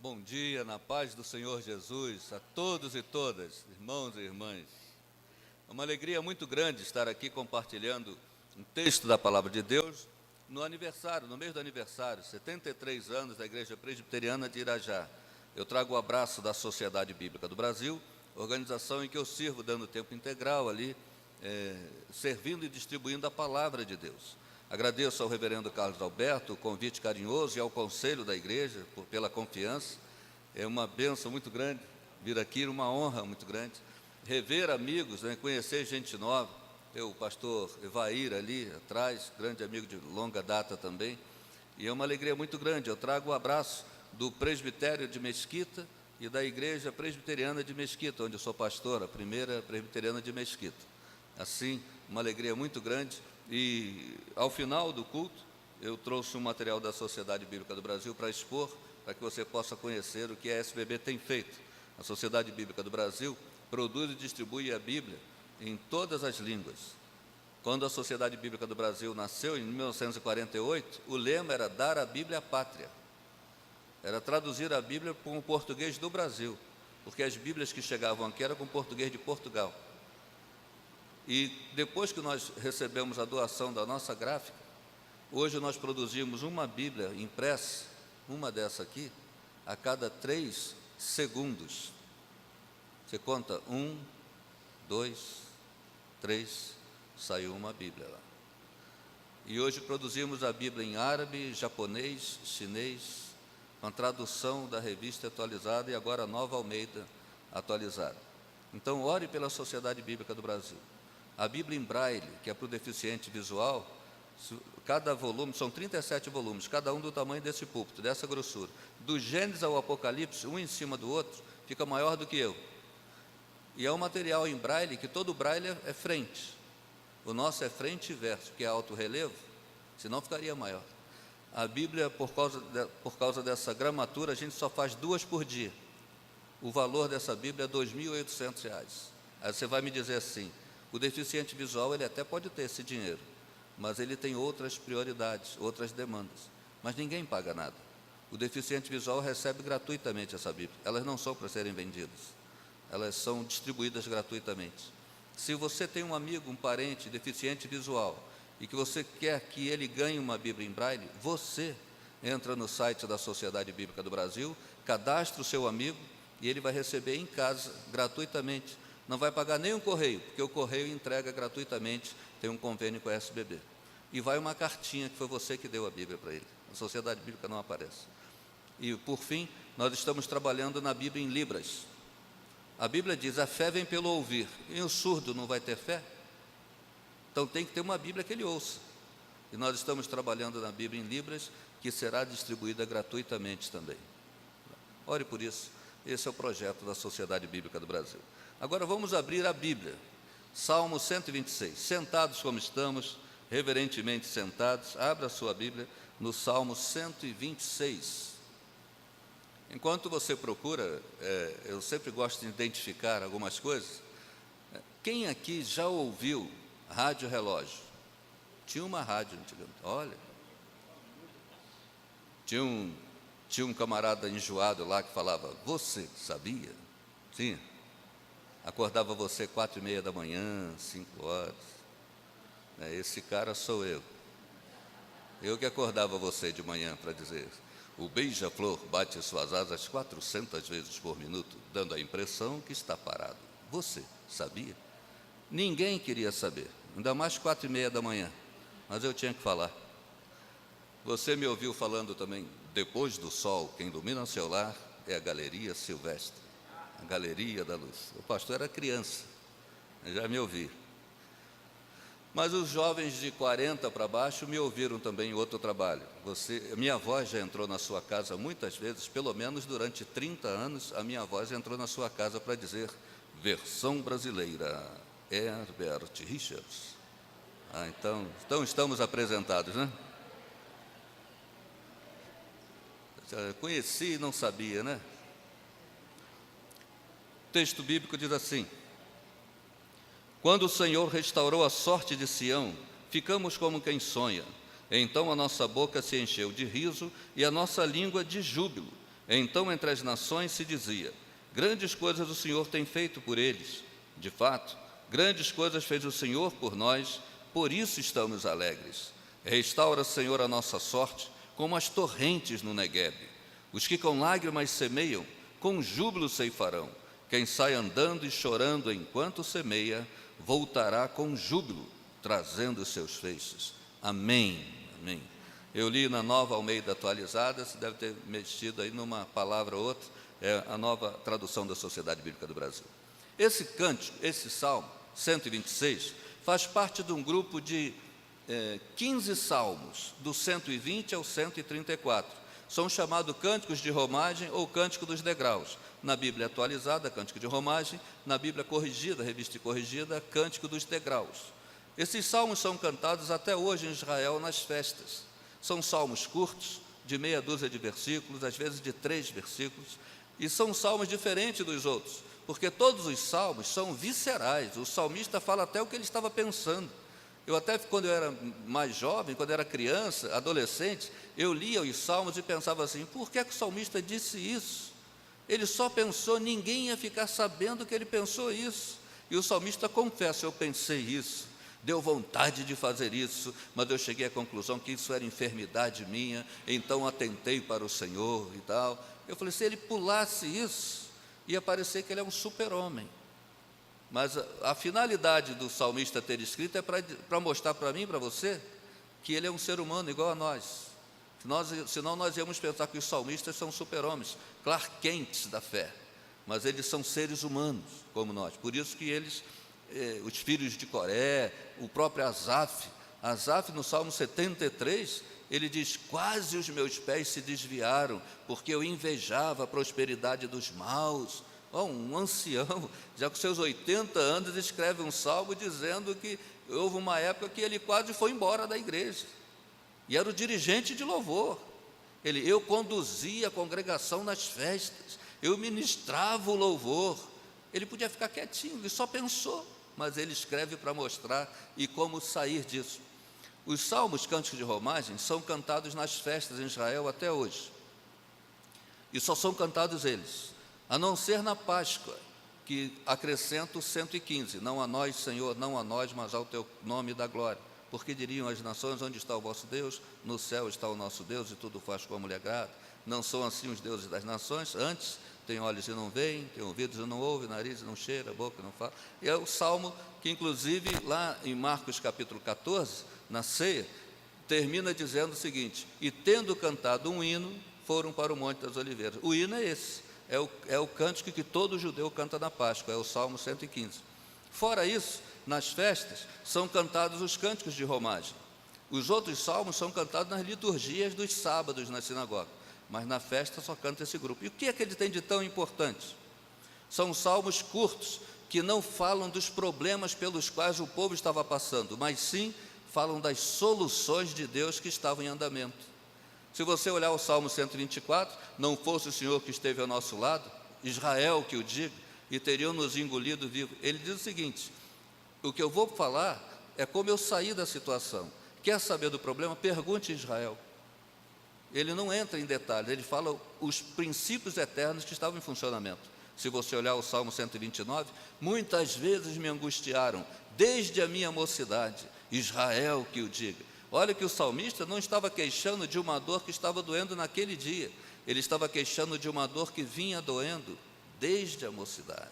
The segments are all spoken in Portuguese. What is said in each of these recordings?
Bom dia, na paz do Senhor Jesus, a todos e todas, irmãos e irmãs. É uma alegria muito grande estar aqui compartilhando um texto da Palavra de Deus no aniversário, no mês do aniversário, 73 anos da Igreja Presbiteriana de Irajá. Eu trago o abraço da Sociedade Bíblica do Brasil, organização em que eu sirvo dando tempo integral ali, servindo e distribuindo a Palavra de Deus. Agradeço ao reverendo Carlos Alberto o convite carinhoso e ao conselho da igreja pela confiança. É uma bênção muito grande vir aqui, uma honra muito grande. Rever amigos, conhecer gente nova. O pastor Evair ali atrás, grande amigo de longa data também. E é uma alegria muito grande. Eu trago o abraço do presbitério de Mesquita e da igreja presbiteriana de Mesquita, onde eu sou pastor, a primeira presbiteriana de Mesquita. Assim, uma alegria muito grande. E, ao final do culto, eu trouxe um material da Sociedade Bíblica do Brasil para expor, para que você possa conhecer o que a SBB tem feito. A Sociedade Bíblica do Brasil produz e distribui a Bíblia em todas as línguas. Quando a Sociedade Bíblica do Brasil nasceu, em 1948, o lema era dar a Bíblia à pátria. Era traduzir a Bíblia para o português do Brasil, porque as Bíblias que chegavam aqui eram com português de Portugal. E depois que nós recebemos a doação da nossa gráfica, hoje nós produzimos uma Bíblia impressa, uma dessa aqui, a cada 3 segundos. Você conta 1, 2, 3, saiu uma Bíblia lá. E hoje produzimos a Bíblia em árabe, japonês, chinês, com tradução da revista atualizada e agora a Nova Almeida atualizada. Então, ore pela Sociedade Bíblica do Brasil. A Bíblia em Braille, que é para o deficiente visual, cada volume, são 37 volumes, cada um do tamanho desse púlpito, dessa grossura. Do Gênesis ao Apocalipse, um em cima do outro, fica maior do que eu. E é um material em Braille, que todo Braille é frente. O nosso é frente e verso, que é alto relevo, senão ficaria maior. A Bíblia, por causa dessa gramatura, a gente só faz 2 por dia. O valor dessa Bíblia é R$ 2.800. Aí você vai me dizer assim, o deficiente visual, ele até pode ter esse dinheiro, mas ele tem outras prioridades, outras demandas. Mas ninguém paga nada. O deficiente visual recebe gratuitamente essa Bíblia. Elas não são para serem vendidas. Elas são distribuídas gratuitamente. Se você tem um amigo, um parente deficiente visual, e que você quer que ele ganhe uma Bíblia em Braille, você entra no site da Sociedade Bíblica do Brasil, cadastra o seu amigo, e ele vai receber em casa, gratuitamente. Não vai pagar nem o correio, porque o correio entrega gratuitamente, tem um convênio com a SBB. E vai uma cartinha que foi você que deu a Bíblia para ele. A Sociedade Bíblica não aparece. E, por fim, nós estamos trabalhando na Bíblia em Libras. A Bíblia diz, a fé vem pelo ouvir. E o surdo não vai ter fé? Então tem que ter uma Bíblia que ele ouça. E nós estamos trabalhando na Bíblia em Libras, que será distribuída gratuitamente também. Ore por isso. Esse é o projeto da Sociedade Bíblica do Brasil. Agora vamos abrir a Bíblia, Salmo 126, sentados como estamos, reverentemente sentados, abra a sua Bíblia no Salmo 126. Enquanto você procura, eu sempre gosto de identificar algumas coisas. Quem aqui já ouviu rádio relógio? Tinha uma rádio antigamente, olha. Tinha um camarada enjoado lá que falava, você sabia? Tinha. Acordava você 4h30 da manhã, 5 horas. Esse cara sou eu. Eu que acordava você de manhã para dizer, o beija-flor bate suas asas 400 vezes por minuto, dando a impressão que está parado. Você sabia? Ninguém queria saber, ainda mais 4h30 da manhã, mas eu tinha que falar. Você me ouviu falando também, depois do sol, quem ilumina seu lar é a galeria silvestre. A galeria da luz. O pastor era criança, já me ouvi. Mas os jovens de 40 para baixo me ouviram também em outro trabalho. Minha voz já entrou na sua casa muitas vezes, pelo menos durante 30 anos, a minha voz entrou na sua casa para dizer, versão brasileira, Herbert Richards. Então estamos apresentados, né? Conheci e não sabia, né? O texto bíblico diz assim, quando o Senhor restaurou a sorte de Sião, ficamos como quem sonha. Então a nossa boca se encheu de riso e a nossa língua de júbilo. Então, entre as nações se dizia: grandes coisas o Senhor tem feito por eles. De fato, grandes coisas fez o Senhor por nós, por isso estamos alegres. Restaura, Senhor, a nossa sorte, como as torrentes no Neguebe. Os que com lágrimas semeiam, com júbilo ceifarão. Quem sai andando e chorando enquanto semeia, voltará com júbilo, trazendo seus feixes. Amém. Amém. Eu li na Nova Almeida Atualizada, você deve ter mexido aí numa palavra ou outra, é a nova tradução da Sociedade Bíblica do Brasil. Esse cântico, esse salmo, 126, faz parte de um grupo de 15 salmos, do 120 ao 134. São chamados cânticos de romagem ou cântico dos degraus. Na Bíblia atualizada, cântico de romagem; na Bíblia corrigida, revista e corrigida, cântico dos degraus. Esses salmos são cantados até hoje em Israel nas festas. São salmos curtos, de meia dúzia de versículos, às vezes de 3 versículos, e são salmos diferentes dos outros, porque todos os salmos são viscerais. O salmista fala até o que ele estava pensando. Eu até, quando eu era mais jovem, quando eu era criança, adolescente, eu lia os salmos e pensava assim: por que o salmista disse isso? Ele só pensou, ninguém ia ficar sabendo que ele pensou isso. E o salmista confessa: eu pensei isso, deu vontade de fazer isso, mas eu cheguei à conclusão que isso era enfermidade minha, então atentei para o Senhor e tal. Eu falei, se ele pulasse isso, ia parecer que ele é um super-homem. Mas a finalidade do salmista ter escrito é para mostrar para mim e para você que ele é um ser humano igual a nós. Senão nós íamos pensar que os salmistas são super-homens, Clark Kents da fé, mas eles são seres humanos como nós. Por isso que eles, os filhos de Coré, o próprio Asaf, no Salmo 73, ele diz: quase os meus pés se desviaram, porque eu invejava a prosperidade dos maus. Um ancião, já com seus 80 anos, escreve um salmo dizendo que houve uma época que ele quase foi embora da igreja, e era o dirigente de louvor. Eu conduzia a congregação nas festas, eu ministrava o louvor. Ele podia ficar quietinho, ele só pensou, mas ele escreve para mostrar e como sair disso. Os salmos, cânticos de romagem, são cantados nas festas em Israel até hoje, e só são cantados eles, a não ser na Páscoa, que acrescenta o 115, não a nós, Senhor, não a nós, mas ao teu nome da glória, porque diriam as nações: onde está o vosso Deus? No céu está o nosso Deus, e tudo faz como lhe agrada. Não são assim os deuses das nações, antes tem olhos e não veem, tem ouvidos e não ouvem, nariz e não cheira, boca e não fala. E é o salmo que, inclusive, lá em Marcos capítulo 14, na ceia, termina dizendo o seguinte: e tendo cantado um hino, foram para o Monte das Oliveiras. O hino é esse, é o cântico que todo judeu canta na Páscoa, é o Salmo 115. Fora isso, nas festas, são cantados os cânticos de romagem. Os outros salmos são cantados nas liturgias dos sábados na sinagoga, mas na festa só canta esse grupo. E o que é que ele tem de tão importante? São salmos curtos, que não falam dos problemas pelos quais o povo estava passando, mas sim falam das soluções de Deus que estavam em andamento. Se você olhar o Salmo 124, não fosse o Senhor que esteve ao nosso lado, Israel que o diga, e teriam nos engolido vivo. Ele diz o seguinte: o que eu vou falar é como eu saí da situação. Quer saber do problema? Pergunte a Israel. Ele não entra em detalhes, ele fala os princípios eternos que estavam em funcionamento. Se você olhar o Salmo 129, muitas vezes me angustiaram, desde a minha mocidade, Israel que o diga. Olha que o salmista não estava queixando de uma dor que estava doendo naquele dia, ele estava queixando de uma dor que vinha doendo desde a mocidade,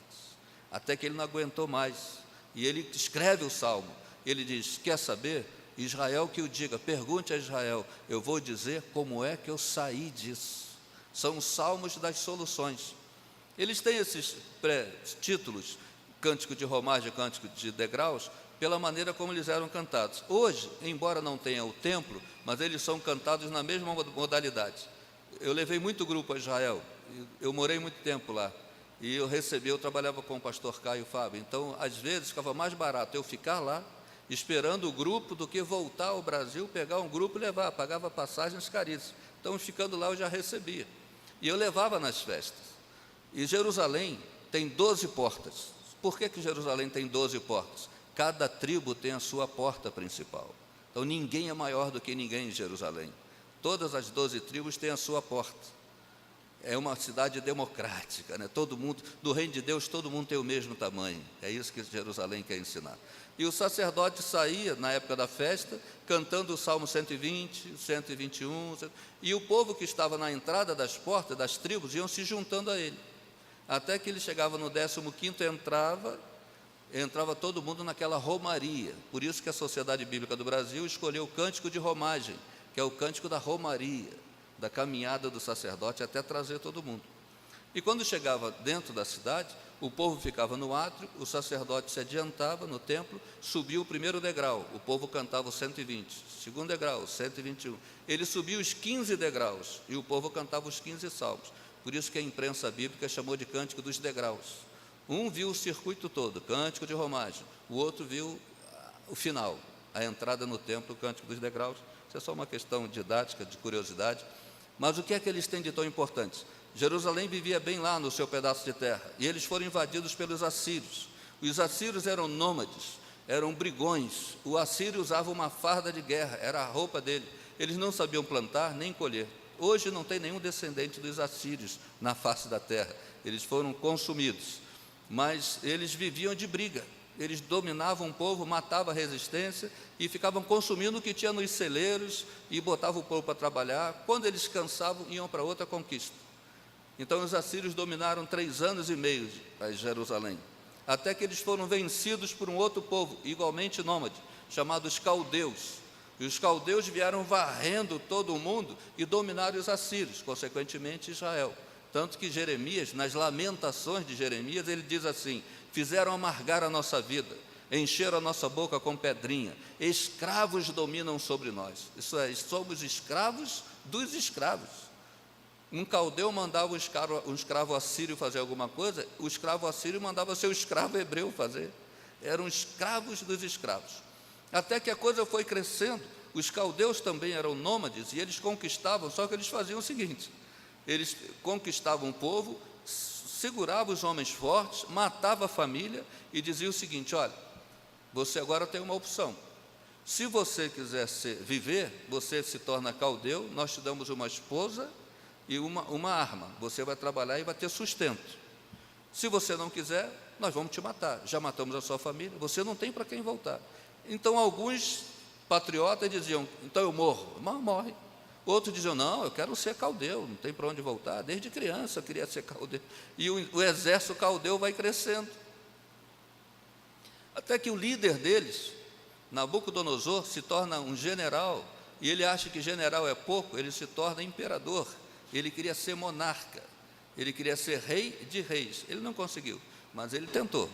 até que ele não aguentou mais, e ele escreve o salmo, ele diz: quer saber? Israel que o diga, pergunte a Israel, eu vou dizer como é que eu saí disso. São os salmos das soluções. Eles têm esses títulos, cântico de romagem, cântico de degraus, pela maneira como eles eram cantados. Hoje, embora não tenha o templo, mas eles são cantados na mesma modalidade. Eu levei muito grupo a Israel, eu morei muito tempo lá, e eu trabalhava com o pastor Caio Fábio, então às vezes ficava mais barato eu ficar lá, esperando o grupo, do que voltar ao Brasil, pegar um grupo e levar, pagava passagens caríssimas. Então, ficando lá, eu já recebia, e eu levava nas festas. E Jerusalém tem 12 portas. Por que Jerusalém tem 12 portas? Cada tribo tem a sua porta principal. Então, ninguém é maior do que ninguém em Jerusalém. Todas as 12 tribos têm a sua porta. é uma cidade democrática, né? Todo mundo, do reino de Deus, todo mundo tem o mesmo tamanho. É isso que Jerusalém quer ensinar. E o sacerdote saía, na época da festa, cantando o Salmo 120, 121, e o povo que estava na entrada das portas, das tribos, iam se juntando a ele. Até que ele chegava no 15º, entrava todo mundo naquela romaria. Por isso que a Sociedade Bíblica do Brasil escolheu o cântico de romagem, que é o cântico da romaria, da caminhada do sacerdote até trazer todo mundo. E quando chegava dentro da cidade, o povo ficava no átrio, o sacerdote se adiantava no templo, subia o primeiro degrau, o povo cantava o 120, segundo degrau, 121. Ele subia os 15 degraus e o povo cantava os 15 salmos. Por isso que a imprensa bíblica chamou de cântico dos degraus. Um viu o circuito todo, cântico de romagem, o outro viu o final, a entrada no templo, o cântico dos degraus. Isso é só uma questão didática, de curiosidade. Mas o que é que eles têm de tão importante? Jerusalém vivia bem lá no seu pedaço de terra, e eles foram invadidos pelos assírios. Os assírios eram nômades, eram brigões. O assírio usava uma farda de guerra, era a roupa dele. Eles não sabiam plantar nem colher. Hoje não tem nenhum descendente dos assírios na face da terra. Eles foram consumidos, mas eles viviam de briga. Eles dominavam o povo, matavam a resistência e ficavam consumindo o que tinha nos celeiros e botavam o povo para trabalhar. Quando eles cansavam, iam para outra conquista. Então os assírios dominaram 3 anos e meio a Jerusalém, até que eles foram vencidos por um outro povo, igualmente nômade, chamado os caldeus. E os caldeus vieram varrendo todo o mundo e dominaram os assírios, consequentemente Israel. Tanto que Jeremias, nas lamentações de Jeremias, ele diz assim: fizeram amargar a nossa vida, encheram a nossa boca com pedrinha, escravos dominam sobre nós. Isso é, somos escravos dos escravos. Um caldeu mandava um escravo assírio fazer alguma coisa, o escravo assírio mandava seu escravo hebreu fazer. Eram escravos dos escravos. Até que a coisa foi crescendo, os caldeus também eram nômades e eles conquistavam, só que eles faziam o seguinte: eles conquistavam o povo, seguravam os homens fortes, matavam a família e diziam o seguinte: olha, você agora tem uma opção. Se você quiser viver, você se torna caldeu, nós te damos uma esposa e uma arma, você vai trabalhar e vai ter sustento. Se você não quiser, nós vamos te matar. Já matamos a sua família, você não tem para quem voltar. Então alguns patriotas diziam: então eu morro. Mas morre. Outros diziam: não, eu quero ser caldeu, não tem para onde voltar. Desde criança eu queria ser caldeu. E o exército caldeu vai crescendo. Até que o líder deles, Nabucodonosor, se torna um general, e ele acha que general é pouco, ele se torna imperador. Ele queria ser monarca, ele queria ser rei de reis. Ele não conseguiu, mas ele tentou.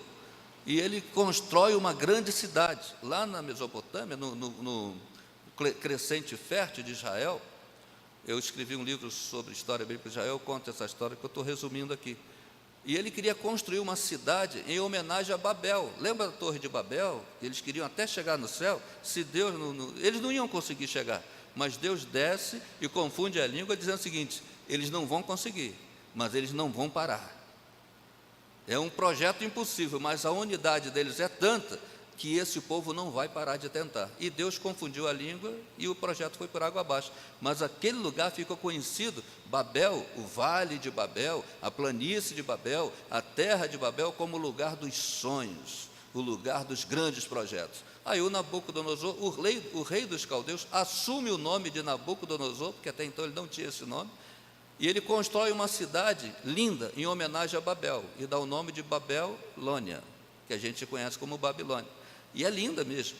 E ele constrói uma grande cidade, lá na Mesopotâmia, no crescente fértil de Israel. Eu escrevi um livro sobre história bíblica de Israel, eu conto essa história que eu estou resumindo aqui. E ele queria construir uma cidade em homenagem a Babel. Lembra da Torre de Babel? Eles queriam até chegar no céu. Se Deus eles não iam conseguir chegar, mas Deus desce e confunde a língua, dizendo o seguinte: eles não vão conseguir, mas eles não vão parar. É um projeto impossível, mas a unidade deles é tanta que esse povo não vai parar de tentar. E Deus confundiu a língua e o projeto foi por água abaixo. Mas aquele lugar ficou conhecido, Babel, o vale de Babel, a planície de Babel, a terra de Babel, como o lugar dos sonhos, o lugar dos grandes projetos. Aí o Nabucodonosor, o rei dos caldeus, assume o nome de Nabucodonosor, porque até então ele não tinha esse nome, e ele constrói uma cidade linda em homenagem a Babel, e dá o nome de Babilônia, que a gente conhece como Babilônia. E é linda mesmo,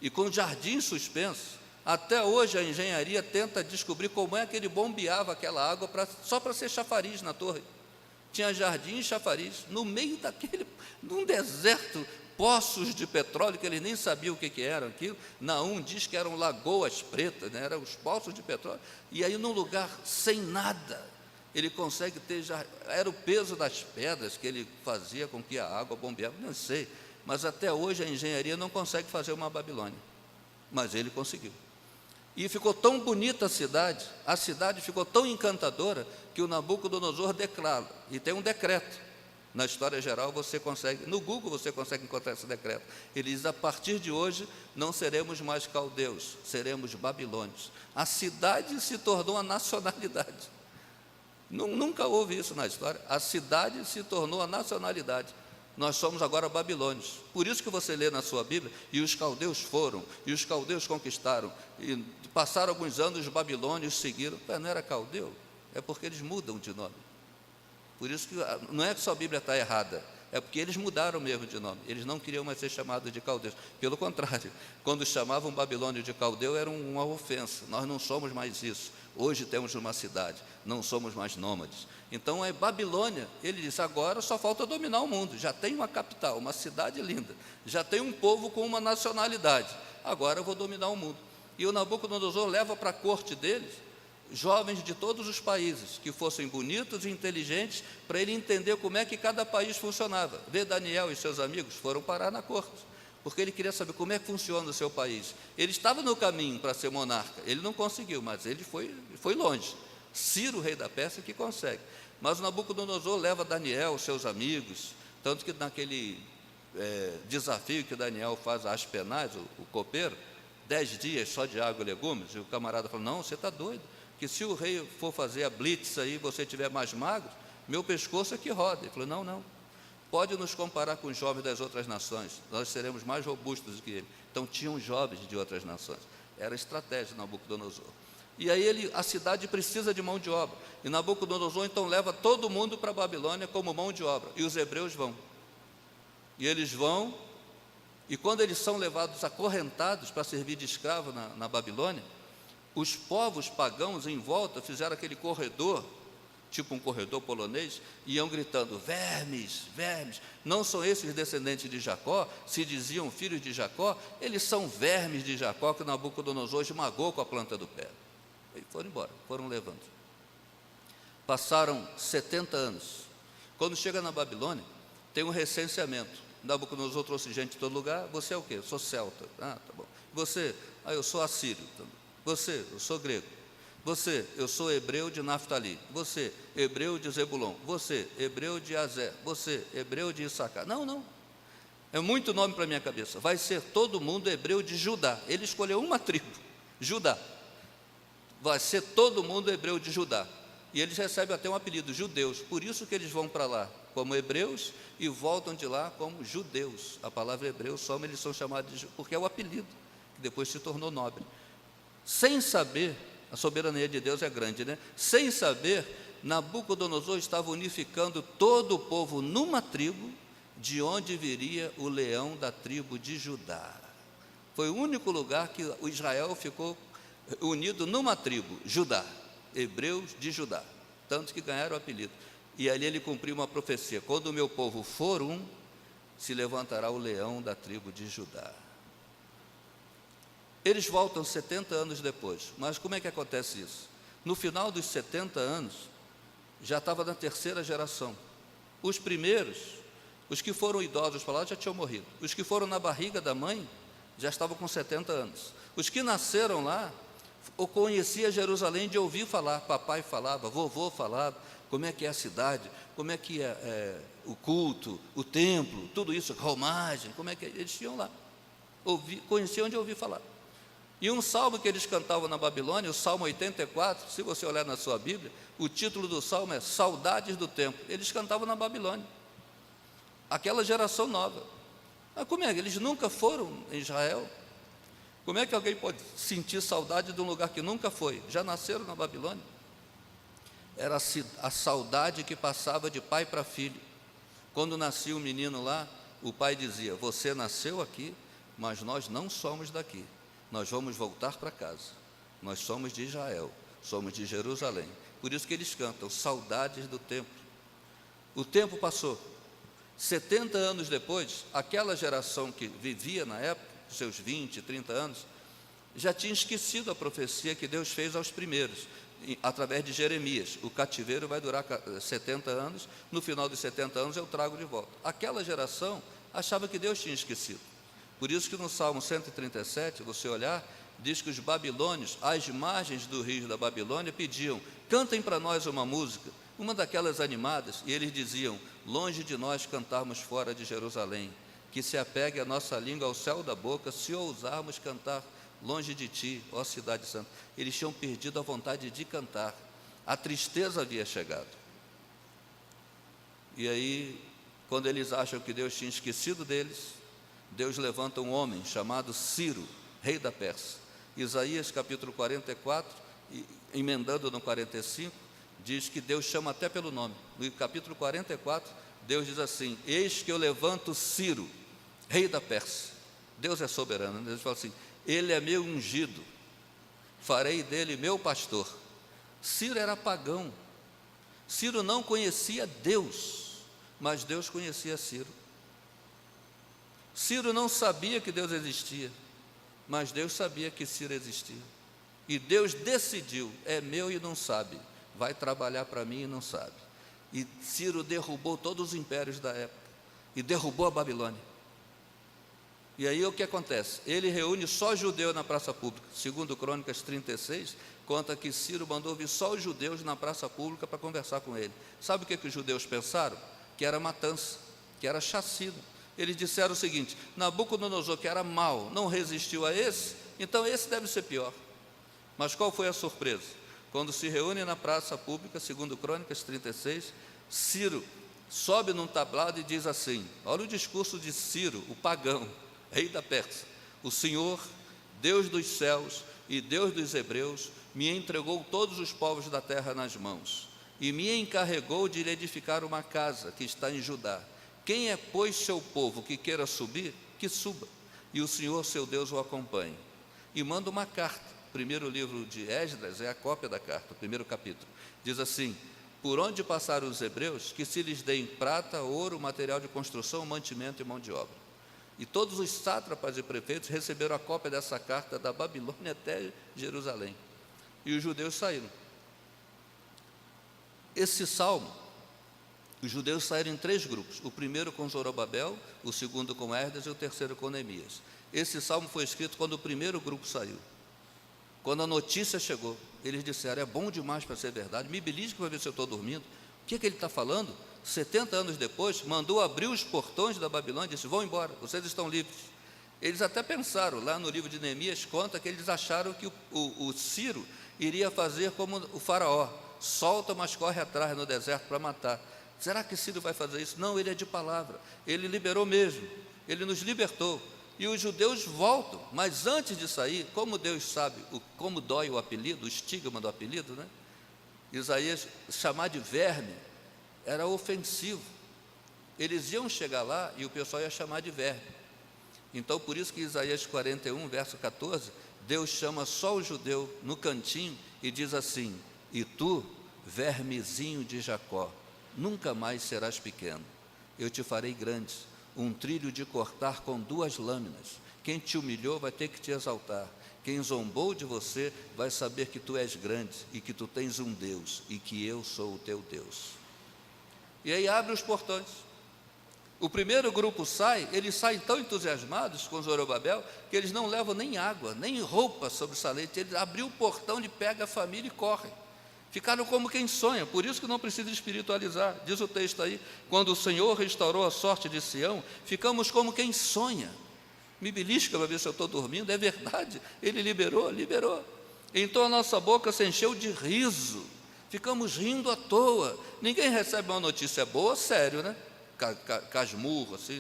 e com jardins suspensos. Até hoje a engenharia tenta descobrir como é que ele bombeava aquela água só para ser chafariz na torre. Tinha jardim e chafariz, no meio num deserto, poços de petróleo, que eles nem sabiam o que eram aquilo. Naum diz que eram lagoas pretas, né? Eram os poços de petróleo. E aí, num lugar sem nada, ele consegue ter, era o peso das pedras que ele fazia com que a água bombeava, não sei, mas até hoje a engenharia não consegue fazer uma Babilônia, mas ele conseguiu. E ficou tão bonita a cidade ficou tão encantadora, que o Nabucodonosor declara, e tem um decreto. Na história geral você consegue, no Google você consegue encontrar esse decreto. Ele diz: a partir de hoje não seremos mais caldeus, seremos babilônios. A cidade se tornou uma nacionalidade. Nunca houve isso na história. A cidade se tornou a nacionalidade. Nós somos agora babilônios. Por isso que você lê na sua Bíblia, e os caldeus foram, e os caldeus conquistaram, e passaram alguns anos, os babilônios seguiram. Não era caldeu? É porque eles mudam de nome. Por isso que não é que sua Bíblia está errada, é porque eles mudaram mesmo de nome. Eles não queriam mais ser chamados de caldeus. Pelo contrário, quando chamavam Babilônia de caldeu, era uma ofensa. Nós não somos mais isso. Hoje temos uma cidade, não somos mais nômades. Então é Babilônia. Ele disse, agora só falta dominar o mundo. Já tem uma capital, uma cidade linda. Já tem um povo com uma nacionalidade. Agora eu vou dominar o mundo. E o Nabucodonosor leva para a corte deles jovens de todos os países, que fossem bonitos e inteligentes, para ele entender como é que cada país funcionava. Vê, Daniel e seus amigos foram parar na corte, porque ele queria saber como é que funciona o seu país. Ele estava no caminho para ser monarca, ele não conseguiu, mas ele foi longe. Ciro, rei da Pérsia, que consegue. Mas o Nabucodonosor leva Daniel, seus amigos, tanto que naquele desafio que Daniel faz a Aspenaz, o copeiro, 10 dias só de água e legumes, e o camarada falou, não, você está doido, que se o rei for fazer a blitz aí, você tiver mais magro, meu pescoço é que roda. Ele falou, não, pode nos comparar com os jovens das outras nações, nós seremos mais robustos do que ele. Então tinham jovens de outras nações, era a estratégia de Nabucodonosor. E aí a cidade precisa de mão de obra, e Nabucodonosor então leva todo mundo para a Babilônia como mão de obra, e os hebreus vão, e eles vão, e quando eles são levados acorrentados para servir de escravo na Babilônia, os povos pagãos em volta fizeram aquele corredor, tipo um corredor polonês, e iam gritando, vermes, vermes, não são esses descendentes de Jacó, se diziam filhos de Jacó, eles são vermes de Jacó, que Nabucodonosor esmagou com a planta do pé. E foram embora, foram levando. Passaram 70 anos. Quando chega na Babilônia, tem um recenseamento. Nabucodonosor trouxe gente de todo lugar. Você é o quê? Eu sou celta. Ah, tá bom. Você? Ah, eu sou assírio. Você? Eu sou grego. Você? Eu sou hebreu de Naftali. Você? Hebreu de Zebulon. Você? Hebreu de Azer. Você? Hebreu de Issacar. Não. É muito nome para a minha cabeça. Vai ser todo mundo hebreu de Judá. Ele escolheu uma tribo, Judá. Vai ser todo mundo hebreu de Judá. E eles recebem até um apelido, judeus. Por isso que eles vão para lá como hebreus e voltam de lá como judeus. A palavra hebreu, só eles são chamados de, porque é o apelido, que depois se tornou nobre. Sem saber, a soberania de Deus é grande, né? Sem saber, Nabucodonosor estava unificando todo o povo numa tribo, de onde viria o leão da tribo de Judá. Foi o único lugar que o Israel ficou unido numa tribo, Judá, hebreus de Judá, tanto que ganharam o apelido. E ali ele cumpriu uma profecia, quando o meu povo for um, se levantará o leão da tribo de Judá. Eles voltam 70 anos depois, mas como é que acontece isso? No final dos 70 anos, já estava na terceira geração. Os primeiros, os que foram idosos para lá já tinham morrido. Os que foram na barriga da mãe, já estavam com 70 anos. Os que nasceram lá, ou conhecia Jerusalém de ouvir falar, papai falava, vovô falava, como é que é a cidade, como é que é o culto, o templo, tudo isso, romagem, como é que é? Eles tinham lá, conheciam de ouvir falar. E um salmo que eles cantavam na Babilônia, o Salmo 84, se você olhar na sua Bíblia, o título do salmo é Saudades do Tempo. Eles cantavam na Babilônia, aquela geração nova. Mas como é que eles nunca foram em Israel? Como é que alguém pode sentir saudade de um lugar que nunca foi? Já nasceram na Babilônia? Era a saudade que passava de pai para filho. Quando nascia um menino lá, o pai dizia, você nasceu aqui, mas nós não somos daqui. Nós vamos voltar para casa. Nós somos de Israel, somos de Jerusalém. Por isso que eles cantam, saudades do tempo. O tempo passou. 70 anos depois, aquela geração que vivia na época, seus 20, 30 anos, já tinha esquecido a profecia que Deus fez aos primeiros, através de Jeremias. O cativeiro vai durar 70 anos, no final dos 70 anos eu trago de volta. Aquela geração achava que Deus tinha esquecido. Por isso que no Salmo 137, você olhar, diz que os babilônios, às margens do rio da Babilônia, pediam, cantem para nós uma música, uma daquelas animadas, e eles diziam, longe de nós cantarmos fora de Jerusalém, que se apegue a nossa língua ao céu da boca, se ousarmos cantar longe de ti, ó cidade santa. Eles tinham perdido a vontade de cantar. A tristeza havia chegado. E aí, quando eles acham que Deus tinha esquecido deles, Deus levanta um homem chamado Ciro, rei da Pérsia. Isaías capítulo 44, emendando no 45, diz que Deus chama até pelo nome. No capítulo 44, Deus diz assim: eis que eu levanto Ciro, rei da Pérsia. Deus é soberano, Deus fala assim: ele é meu ungido, farei dele meu pastor. Ciro era pagão, Ciro não conhecia Deus, mas Deus conhecia Ciro. Ciro não sabia que Deus existia, mas Deus sabia que Ciro existia. E Deus decidiu: é meu e não sabe, vai trabalhar para mim e não sabe. E Ciro derrubou todos os impérios da época, e derrubou a Babilônia. E aí o que acontece? Ele reúne só judeu na praça pública. Segundo Crônicas 36, conta que Ciro mandou vir só os judeus na praça pública para conversar com ele. Sabe o que os judeus pensaram? Que era matança, que era chacina. Eles disseram o seguinte: Nabucodonosor, que era mau, não resistiu a esse, então esse deve ser pior. Mas qual foi a surpresa? Quando se reúne na praça pública, segundo Crônicas 36, Ciro sobe num tablado e diz assim: olha o discurso de Ciro, o pagão, rei da Pérsia: o Senhor, Deus dos céus e Deus dos hebreus, me entregou todos os povos da terra nas mãos, e me encarregou de lhe edificar uma casa que está em Judá. Quem é, pois, seu povo que queira subir, que suba, e o Senhor seu Deus o acompanhe. E manda uma carta. O primeiro livro de Esdras é a cópia da carta, o primeiro capítulo. Diz assim: por onde passaram os hebreus, que se lhes deem prata, ouro, material de construção, mantimento e mão de obra. E todos os sátrapas e prefeitos receberam a cópia dessa carta da Babilônia até Jerusalém. E os judeus saíram. Esse salmo, os judeus saíram em 3 grupos: o primeiro com Zorobabel, o segundo com Esdras e o terceiro com Neemias. Esse salmo foi escrito quando o primeiro grupo saiu. Quando a notícia chegou, eles disseram: é bom demais para ser verdade, me belisque para ver se eu estou dormindo. O que ele está falando? 70 anos depois, mandou abrir os portões da Babilônia e disse: vão embora, vocês estão livres. Eles até pensaram, lá no livro de Neemias conta que eles acharam que o Ciro iria fazer como o faraó: solta, mas corre atrás no deserto para matar. Será que Ciro vai fazer isso? Não, ele é de palavra, ele liberou mesmo, ele nos libertou. E os judeus voltam, mas antes de sair, como Deus sabe como dói o apelido, o estigma do apelido, né? Isaías, chamar de verme era ofensivo. Eles iam chegar lá e o pessoal ia chamar de verme. Então, por isso que Isaías 41, verso 14, Deus chama só o judeu no cantinho e diz assim: e tu, vermezinho de Jacó, nunca mais serás pequeno, eu te farei grande, um trilho de cortar com 2 lâminas. Quem te humilhou vai ter que te exaltar, quem zombou de você vai saber que tu és grande e que tu tens um Deus e que eu sou o teu Deus. E aí abre os portões. O primeiro grupo sai, eles saem tão entusiasmados com Zorobabel que eles não levam nem água, nem roupa sobre o salete. Eles abriram o portão, ele pega a família e correm. Ficaram como quem sonha, por isso que não precisa espiritualizar. Diz o texto aí: quando o Senhor restaurou a sorte de Sião, ficamos como quem sonha. Me belisca para ver se eu estou dormindo, é verdade, ele liberou. Então a nossa boca se encheu de riso, ficamos rindo à toa. Ninguém recebe uma notícia boa, sério, né? Casmurro assim,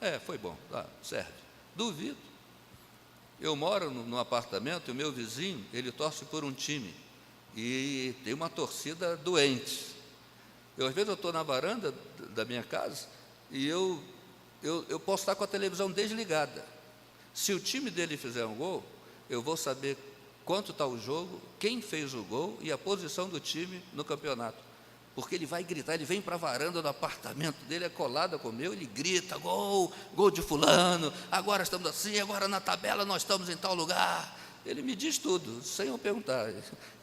né? Foi bom, serve. Duvido. Eu moro num apartamento e o meu vizinho, ele torce por um time. E tem uma torcida doente. Às vezes eu estou na varanda da minha casa e eu posso estar com a televisão desligada. Se o time dele fizer um gol, eu vou saber quanto está o jogo, quem fez o gol e a posição do time no campeonato. Porque ele vai gritar, ele vem para a varanda do apartamento dele, é colada com o meu, ele grita: gol de fulano, agora estamos assim, agora na tabela nós estamos em tal lugar. Ele me diz tudo, sem eu perguntar.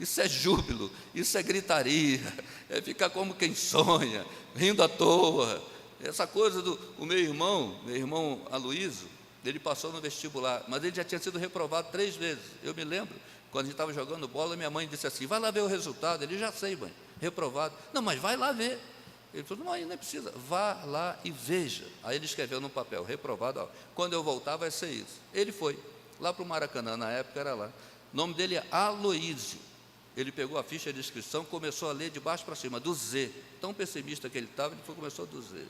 Isso é júbilo, isso é gritaria, é ficar como quem sonha, rindo à toa. Essa coisa o meu irmão Aloísio, ele passou no vestibular, mas ele já tinha sido reprovado 3 vezes. Eu me lembro, quando a gente estava jogando bola, minha mãe disse assim: vai lá ver o resultado. Ele: já sei, mãe, reprovado. Não, mas vai lá ver. Ele falou: não, não precisa, vá lá e veja. Aí ele escreveu no papel: reprovado, quando eu voltar vai ser isso. Ele foi lá para o Maracanã, na época era lá. O nome dele é Aloísio. Ele pegou a ficha de inscrição, começou a ler de baixo para cima, do Z. Tão pessimista que ele estava, começou do Z.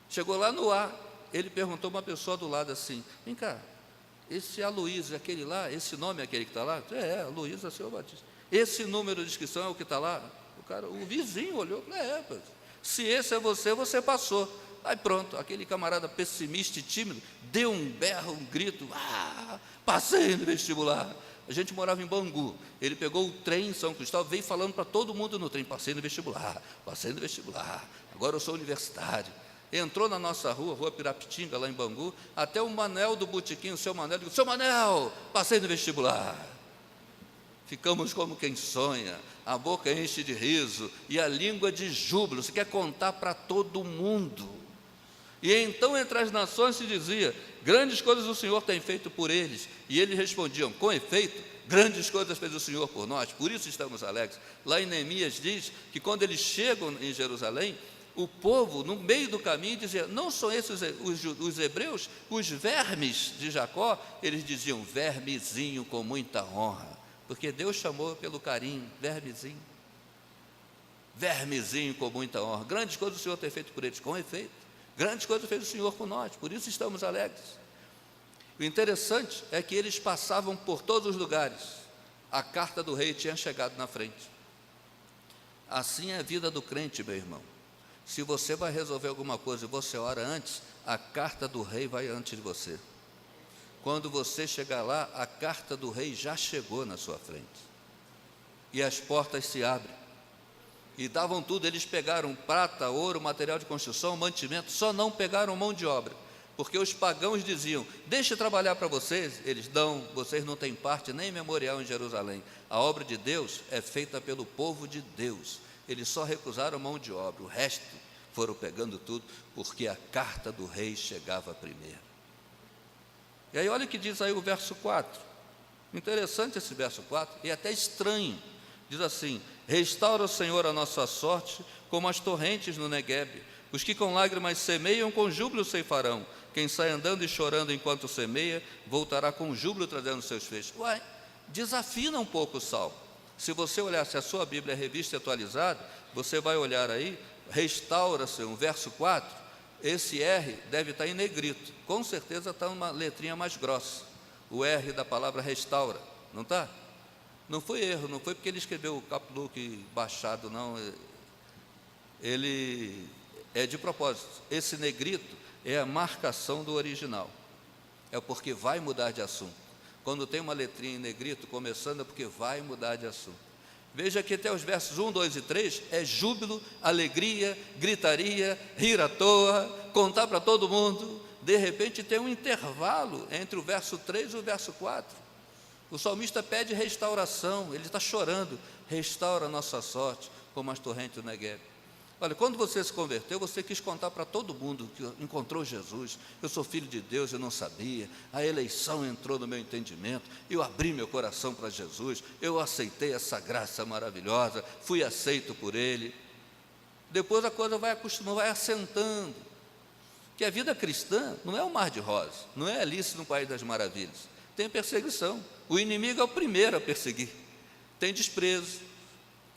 Chegou lá no A, ele perguntou a uma pessoa do lado assim: vem cá, esse Aloysio, aquele lá, esse nome é aquele que está lá? Aloysio Senhor Batista. Esse número de inscrição é o que está lá? O vizinho olhou e falou: se esse é você, você passou. Aí pronto, aquele camarada pessimista e tímido deu um berro, um grito: passei no vestibular. A gente morava em Bangu, ele pegou o trem em São Cristóvão, veio falando para todo mundo no trem: passei no vestibular, agora eu sou universitário. Entrou na nossa rua Pirapitinga, lá em Bangu, até o Manel do Botequim, o seu Manel, disse: seu Manel, passei no vestibular. Ficamos como quem sonha, a boca enche de riso e a língua de júbilo, você quer contar para todo mundo. E então entre as nações se dizia: grandes coisas o Senhor tem feito por eles. E eles respondiam: com efeito, grandes coisas fez o Senhor por nós, por isso estamos alegres. Lá em Neemias diz que quando eles chegam em Jerusalém, o povo, no meio do caminho, dizia: não são esses os hebreus, os vermes de Jacó? Eles diziam: vermezinho com muita honra, porque Deus chamou pelo carinho, vermezinho com muita honra. Grandes coisas o Senhor tem feito por eles, com efeito, grandes coisas fez o Senhor por nós, por isso estamos alegres. O interessante é que eles passavam por todos os lugares, a carta do rei tinha chegado na frente. Assim é a vida do crente, meu irmão. Se você vai resolver alguma coisa e você ora antes, a carta do rei vai antes de você. Quando você chegar lá, a carta do rei já chegou na sua frente. E as portas se abrem. E davam tudo, eles pegaram prata, ouro, material de construção, mantimento, só não pegaram mão de obra. Porque os pagãos diziam: deixa eu trabalhar para vocês. Eles: não, vocês não têm parte nem memorial em Jerusalém. A obra de Deus é feita pelo povo de Deus. Eles só recusaram mão de obra, o resto foram pegando tudo, porque a carta do rei chegava primeiro. E aí olha o que diz aí o verso 4, interessante esse verso 4, e até estranho, diz assim: restaura o Senhor a nossa sorte, como as torrentes no Negueb, os que com lágrimas semeiam, com júbilo ceifarão, quem sai andando e chorando enquanto semeia, voltará com júbilo trazendo seus feixes. Desafina um pouco o salmo. Se você olhar, se a sua Bíblia é revista e atualizada, você vai olhar aí: restaura-se, um verso 4, esse R deve estar em negrito, com certeza está uma letrinha mais grossa, o R da palavra restaura, não está? Não foi erro, não foi porque ele escreveu o capluque baixado, não, ele é de propósito. Esse negrito é a marcação do original, é porque vai mudar de assunto. Quando tem uma letrinha em negrito começando, é porque vai mudar de assunto. Veja que até os versos 1, 2 e 3 é júbilo, alegria, gritaria, rir à toa, contar para todo mundo. De repente tem um intervalo entre o verso 3 e o verso 4. O salmista pede restauração, ele está chorando: restaura a nossa sorte, como as torrentes do Negueb. Olha, quando você se converteu, você quis contar para todo mundo que encontrou Jesus: eu sou filho de Deus, eu não sabia, a eleição entrou no meu entendimento, eu abri meu coração para Jesus, eu aceitei essa graça maravilhosa, fui aceito por Ele. Depois a coisa vai acostumando, vai assentando, que a vida cristã não é um mar de rosas, não é Alice no País das Maravilhas, tem perseguição, o inimigo é o primeiro a perseguir, tem desprezo.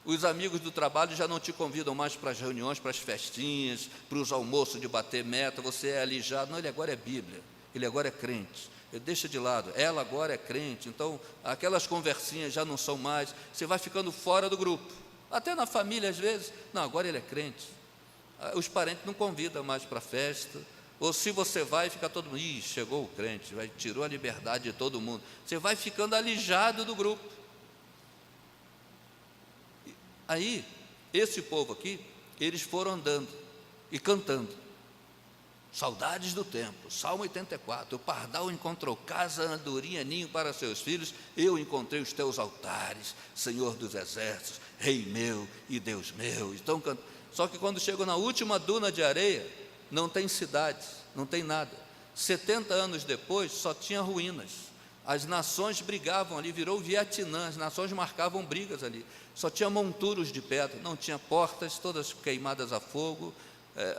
Os amigos do trabalho já não te convidam mais para as reuniões, para as festinhas, para os almoços de bater meta, você é alijado. Não, ele agora é Bíblia, ele agora é crente, ele deixa de lado, ela agora é crente, então aquelas conversinhas já não são mais, você vai ficando fora do grupo, até na família às vezes. Não, agora ele é crente, os parentes não convidam mais para a festa, ou se você vai, fica todo mundo: ih, chegou o crente, tirou a liberdade de todo mundo, você vai ficando alijado do grupo. Aí, esse povo aqui, eles foram andando e cantando: saudades do tempo, Salmo 84, o pardal encontrou casa, andorinha, ninho para seus filhos, eu encontrei os teus altares, Senhor dos exércitos, Rei meu e Deus meu. Então, só que quando chegam na última duna de areia, não tem cidades, não tem nada. 70 anos depois, só tinha ruínas. As nações brigavam ali, virou Vietnã, as nações marcavam brigas ali. Só tinha monturos de pedra, não tinha portas, todas queimadas a fogo,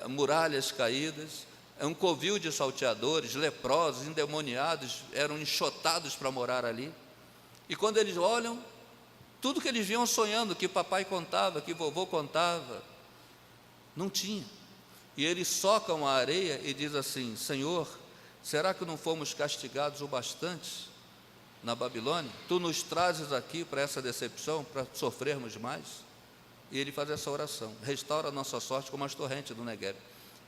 muralhas caídas, um covil de salteadores, leprosos, endemoniados, eram enxotados para morar ali. E quando eles olham, tudo que eles vinham sonhando, que papai contava, que vovô contava, não tinha. E eles socam a areia e diz assim: Senhor, será que não fomos castigados o bastante na Babilônia? Tu nos trazes aqui para essa decepção, para sofrermos mais? E ele faz essa oração: restaura a nossa sorte como as torrentes do Negueb.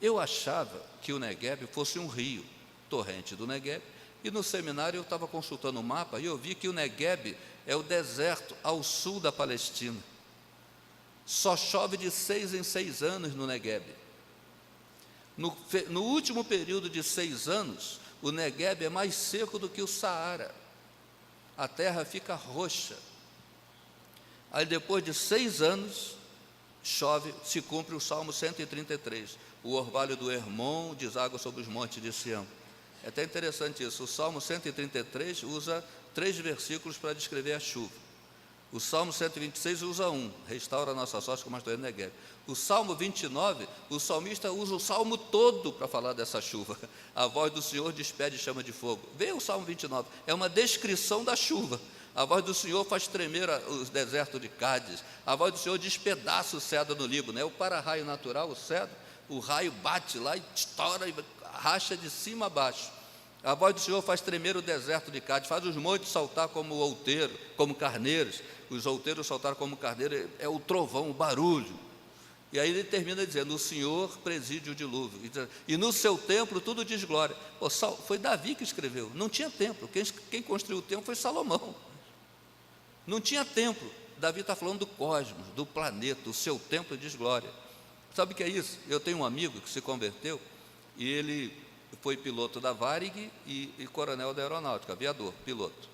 Eu achava que o Negueb fosse um rio, torrente do Negueb, e no seminário eu estava consultando o mapa e eu vi que o Negueb é o deserto ao sul da Palestina. Só chove de 6 em 6 anos no Negueb. No último período de 6 anos, o Negueb é mais seco do que o Saara. A terra fica roxa. Aí depois de 6 anos, chove, se cumpre o Salmo 133. O orvalho do Hermon deságua sobre os montes de Sião. É até interessante isso. O Salmo 133 usa 3 versículos para descrever a chuva. O Salmo 126 usa 1, restaura a nossa sorte como as torrentes do Negueb. O Salmo 29, o salmista usa o salmo todo para falar dessa chuva. A voz do Senhor despede chama de fogo. Veja o Salmo 29, é uma descrição da chuva. A voz do Senhor faz tremer os desertos de Cádiz. A voz do Senhor despedaça o cedro no Líbano. É o para-raio natural, o cedro. O raio bate lá e estoura e racha de cima a baixo. A voz do Senhor faz tremer o deserto de Cádiz, faz os montes saltar como outeiro, como carneiros. Os outeiros saltaram como carneiro, é o trovão, o barulho. E aí ele termina dizendo: o Senhor preside o dilúvio. E no seu templo tudo diz glória. Pô, foi Davi que escreveu, não tinha templo. Quem construiu o templo foi Salomão. Não tinha templo. Davi está falando do cosmos, do planeta, o seu templo diz glória. Sabe o que é isso? Eu tenho um amigo que se converteu e ele foi piloto da Varig e coronel da aeronáutica, aviador, piloto.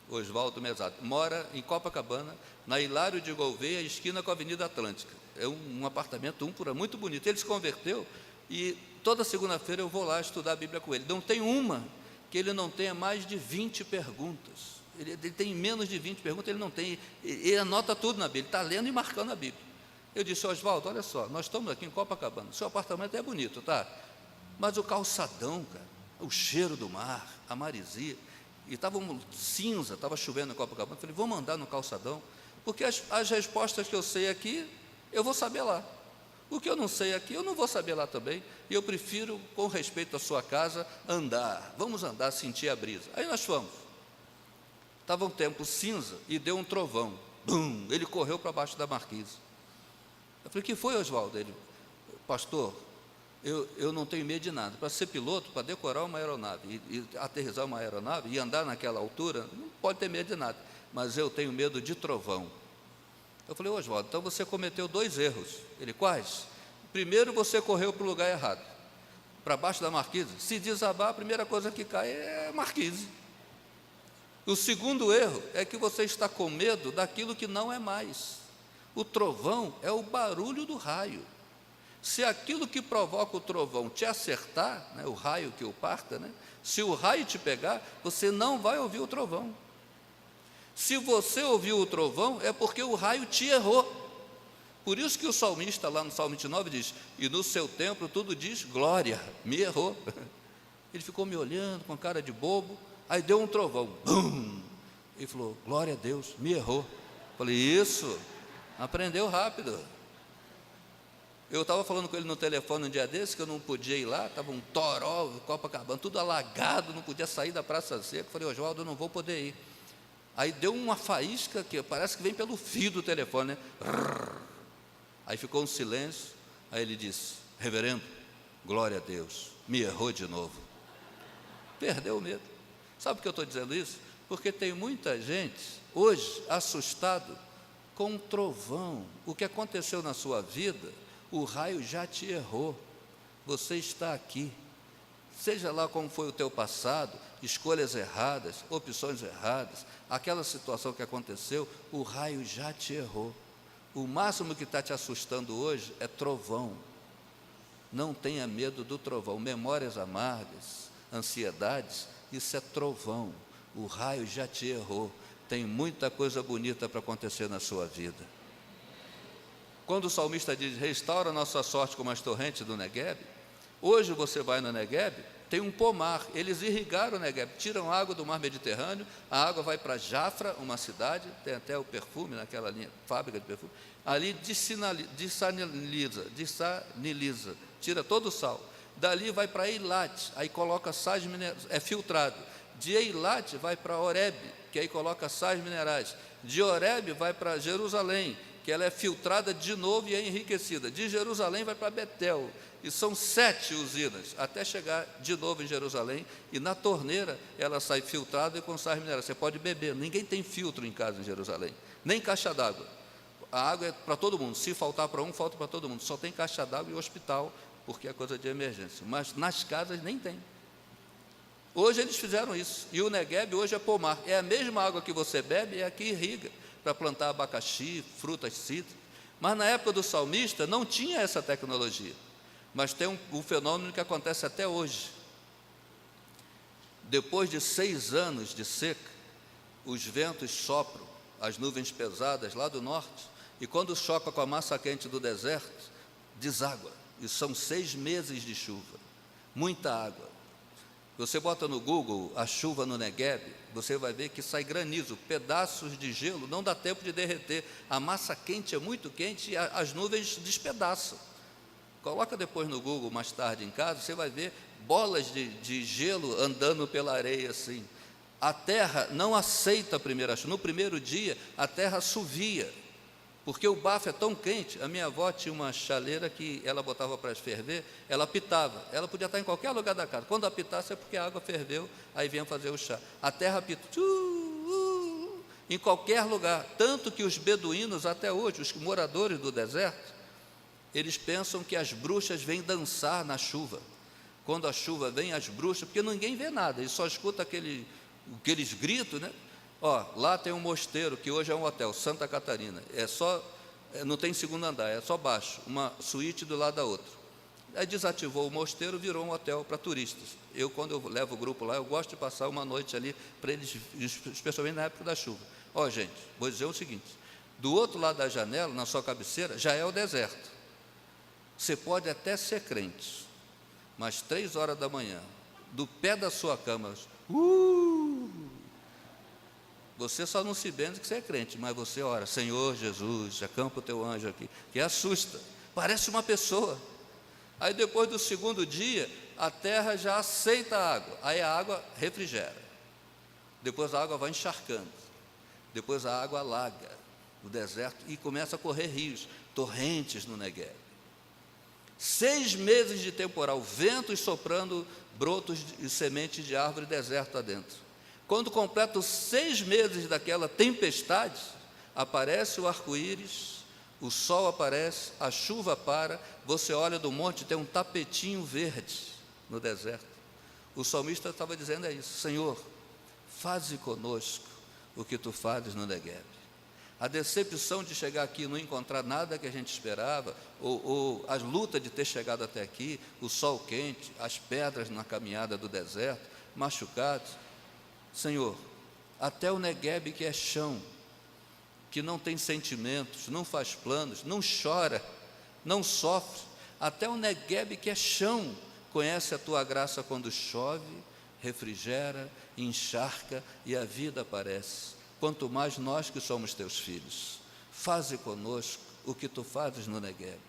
Oswaldo Mesado, mora em Copacabana, na Hilário de Gouveia, esquina com a Avenida Atlântica. É um apartamento muito bonito. Ele se converteu e toda segunda-feira eu vou lá estudar a Bíblia com ele. Não tem uma que ele não tenha mais de 20 perguntas. Ele tem menos de 20 perguntas, ele não tem. Ele anota tudo na Bíblia, está lendo e marcando a Bíblia. Eu disse: Oswaldo, olha só, nós estamos aqui em Copacabana, seu apartamento é bonito, tá? Mas o calçadão, cara, o cheiro do mar, a maresia, e estava cinza, estava chovendo em Copacabana. Eu falei: vamos andar no calçadão, porque as respostas que eu sei aqui, eu vou saber lá. O que eu não sei aqui, eu não vou saber lá também. E eu prefiro, com respeito à sua casa, andar. Vamos andar, sentir a brisa. Aí nós fomos. Estava um tempo cinza e deu um trovão. Bum! Ele correu para baixo da marquise. Eu falei: o que foi, Oswaldo? Ele: pastor, eu não tenho medo de nada. Para ser piloto, para decorar uma aeronave e aterrissar uma aeronave e andar naquela altura, não pode ter medo de nada. Mas eu tenho medo de trovão. Eu falei: Oswaldo, então você cometeu 2 erros. Ele: quais? Primeiro, você correu para o lugar errado, para baixo da marquise. Se desabar, a primeira coisa que cai é a marquise. O segundo erro é que você está com medo daquilo que não é mais. O trovão é o barulho do raio. Se aquilo que provoca o trovão te acertar, né, o raio que o parta, né, se o raio te pegar, você não vai ouvir o trovão. Se você ouviu o trovão, é porque o raio te errou. Por isso que o salmista, lá no Salmo 29, diz: e no seu templo tudo diz glória, me errou. Ele ficou me olhando com cara de bobo, aí deu um trovão, bum! Ele falou: glória a Deus, me errou. Falei: isso, aprendeu rápido. Eu estava falando com ele no telefone um dia desse, que eu não podia ir lá, estava um toró, Copacabana, tudo alagado, não podia sair da Praça Seca. Falei: Oswaldo, eu não vou poder ir. Aí deu uma faísca que parece que vem pelo fio do telefone, né? Aí ficou um silêncio. Aí ele disse: reverendo, glória a Deus, me errou de novo. Perdeu o medo. Sabe por que eu estou dizendo isso? Porque tem muita gente hoje assustado com um trovão. O que aconteceu na sua vida, o raio já te errou. Você está aqui. Seja lá como foi o teu passado, escolhas erradas, opções erradas, aquela situação que aconteceu, o raio já te errou. O máximo que está te assustando hoje é trovão. Não tenha medo do trovão. Memórias amargas, ansiedades, isso é trovão. O raio já te errou. Tem muita coisa bonita para acontecer na sua vida. Quando o salmista diz: restaura a nossa sorte como as torrentes do Negueb, Hoje você vai no Negueb, tem um pomar, eles irrigaram o Negueb, tiram água do mar Mediterrâneo, a água vai para Jafra, uma cidade, tem até o perfume naquela linha, fábrica de perfume, ali dessaniliza, tira todo o sal. Dali vai para Eilat, aí coloca sais minerais, é filtrado. De Eilat vai para Horeb, que aí coloca sais minerais. De Horeb vai para Jerusalém, que ela é filtrada de novo e é enriquecida. De Jerusalém vai para Betel. E são 7 usinas, até chegar de novo em Jerusalém, e na torneira ela sai filtrada e com sais minerais. Você pode beber, ninguém tem filtro em casa em Jerusalém, nem caixa d'água. A água é para todo mundo, se faltar para um, falta para todo mundo. Só tem caixa d'água e hospital, porque é coisa de emergência. Mas nas casas nem tem. Hoje eles fizeram isso, e o Negueb hoje é pomar. É a mesma água que você bebe, é a que irriga, para plantar abacaxi, frutas cítricas. Mas na época do salmista não tinha essa tecnologia. Mas tem um fenômeno que acontece até hoje. Depois de 6 anos de seca, os ventos sopram, as nuvens pesadas lá do norte, e quando choca com a massa quente do deserto, deságua. E são 6 meses de chuva, muita água. Você bota no Google a chuva no Negueb, você vai ver que sai granizo, pedaços de gelo, não dá tempo de derreter. A massa quente é muito quente e as nuvens despedaçam. Coloca depois no Google, mais tarde em casa, você vai ver bolas de gelo andando pela areia assim. A terra não aceita a primeira chuva. No primeiro dia, a terra assovia, porque o bafo é tão quente. A minha avó tinha uma chaleira que ela botava para ferver, ela apitava. Ela podia estar em qualquer lugar da casa. Quando apitasse é porque a água ferveu, aí vinha fazer o chá. A terra apita em qualquer lugar. Tanto que os beduínos, até hoje, os moradores do deserto, eles pensam que as bruxas vêm dançar na chuva. Quando a chuva vem, as bruxas, porque ninguém vê nada, e só escuta aqueles gritos, né? Ó, lá tem um mosteiro, que hoje é um hotel, Santa Catarina, não tem segundo andar, é só baixo, uma suíte do lado da outra. Aí desativou o mosteiro, virou um hotel para turistas. Quando eu levo o grupo lá, eu gosto de passar uma noite ali, para eles, especialmente na época da chuva. Ó, gente, vou dizer o seguinte, do outro lado da janela, na sua cabeceira, já é o deserto. Você pode até ser crente, mas 3 horas da manhã, do pé da sua cama, você só não se benze que você é crente, mas você ora, Senhor Jesus, acampa o teu anjo aqui, que assusta, parece uma pessoa. Aí depois do segundo dia, a terra já aceita a água, aí a água refrigera, depois a água vai encharcando, depois a água alaga o deserto e começa a correr rios, torrentes no Negueb. 6 meses de temporal, ventos soprando, brotos e sementes de árvore deserto adentro. Quando completa os 6 meses daquela tempestade, aparece o arco-íris, o sol aparece, a chuva para, você olha do monte, tem um tapetinho verde no deserto. O salmista estava dizendo isso, Senhor, faze conosco o que tu fazes no Negueb. A decepção de chegar aqui e não encontrar nada que a gente esperava, ou a luta de ter chegado até aqui, o sol quente, as pedras na caminhada do deserto, machucados. Senhor, até o Negueb, que é chão, que não tem sentimentos, não faz planos, não chora, não sofre, até o Negueb, que é chão, conhece a tua graça quando chove, refrigera, encharca e a vida aparece. Quanto mais nós que somos teus filhos, faze conosco o que tu fazes no Negueb.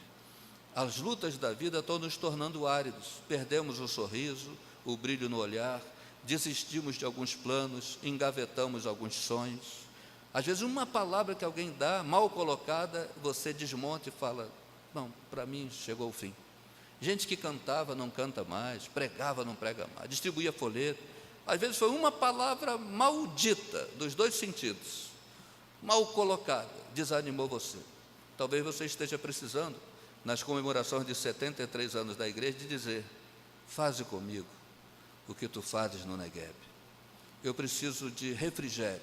As lutas da vida estão nos tornando áridos, perdemos o sorriso, o brilho no olhar, desistimos de alguns planos, engavetamos alguns sonhos. Às vezes uma palavra que alguém dá, mal colocada, você desmonta e fala, não, para mim chegou o fim. Gente que cantava não canta mais, pregava não prega mais, distribuía folheto. Às vezes foi uma palavra maldita, dos 2 sentidos, mal colocada, desanimou você. Talvez você esteja precisando, nas comemorações de 73 anos da igreja, de dizer, faze comigo o que tu fazes no Negueb. Eu preciso de refrigério,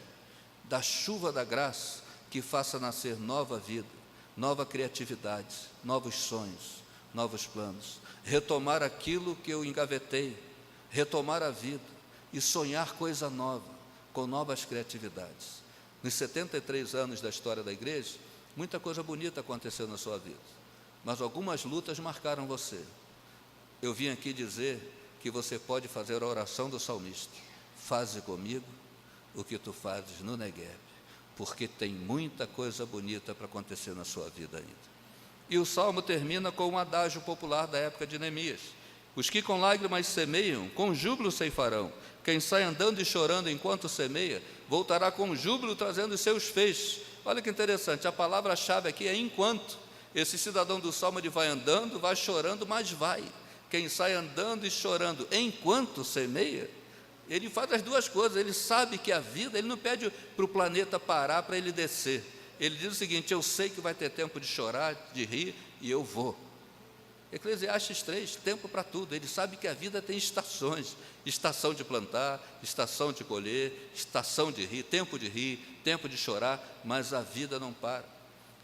da chuva da graça, que faça nascer nova vida, nova criatividade, novos sonhos, novos planos. Retomar aquilo que eu engavetei, retomar a vida, e sonhar coisa nova, com novas criatividades. Nos 73 anos da história da igreja, muita coisa bonita aconteceu na sua vida, mas algumas lutas marcaram você. eu vim aqui dizer que você pode fazer a oração do salmista: faze comigo o que tu fazes no Negueb, porque tem muita coisa bonita para acontecer na sua vida ainda. E o salmo termina com um adágio popular da época de Neemias: os que com lágrimas semeiam, com júbilo ceifarão. Quem sai andando e chorando enquanto semeia, voltará com júbilo trazendo os seus feixes. Olha que interessante, a palavra-chave aqui é enquanto. Esse cidadão do salmo, ele vai andando, vai chorando, mas vai. Quem sai andando e chorando enquanto semeia, ele faz as duas coisas. Ele sabe que a vida, ele não pede para o planeta parar para ele descer. Ele diz o seguinte: eu sei que vai ter tempo de chorar, de rir, e eu vou. Eclesiastes 3, tempo para tudo. Ele sabe que a vida tem estações: estação de plantar, estação de colher, estação de rir, tempo de chorar, mas a vida não para.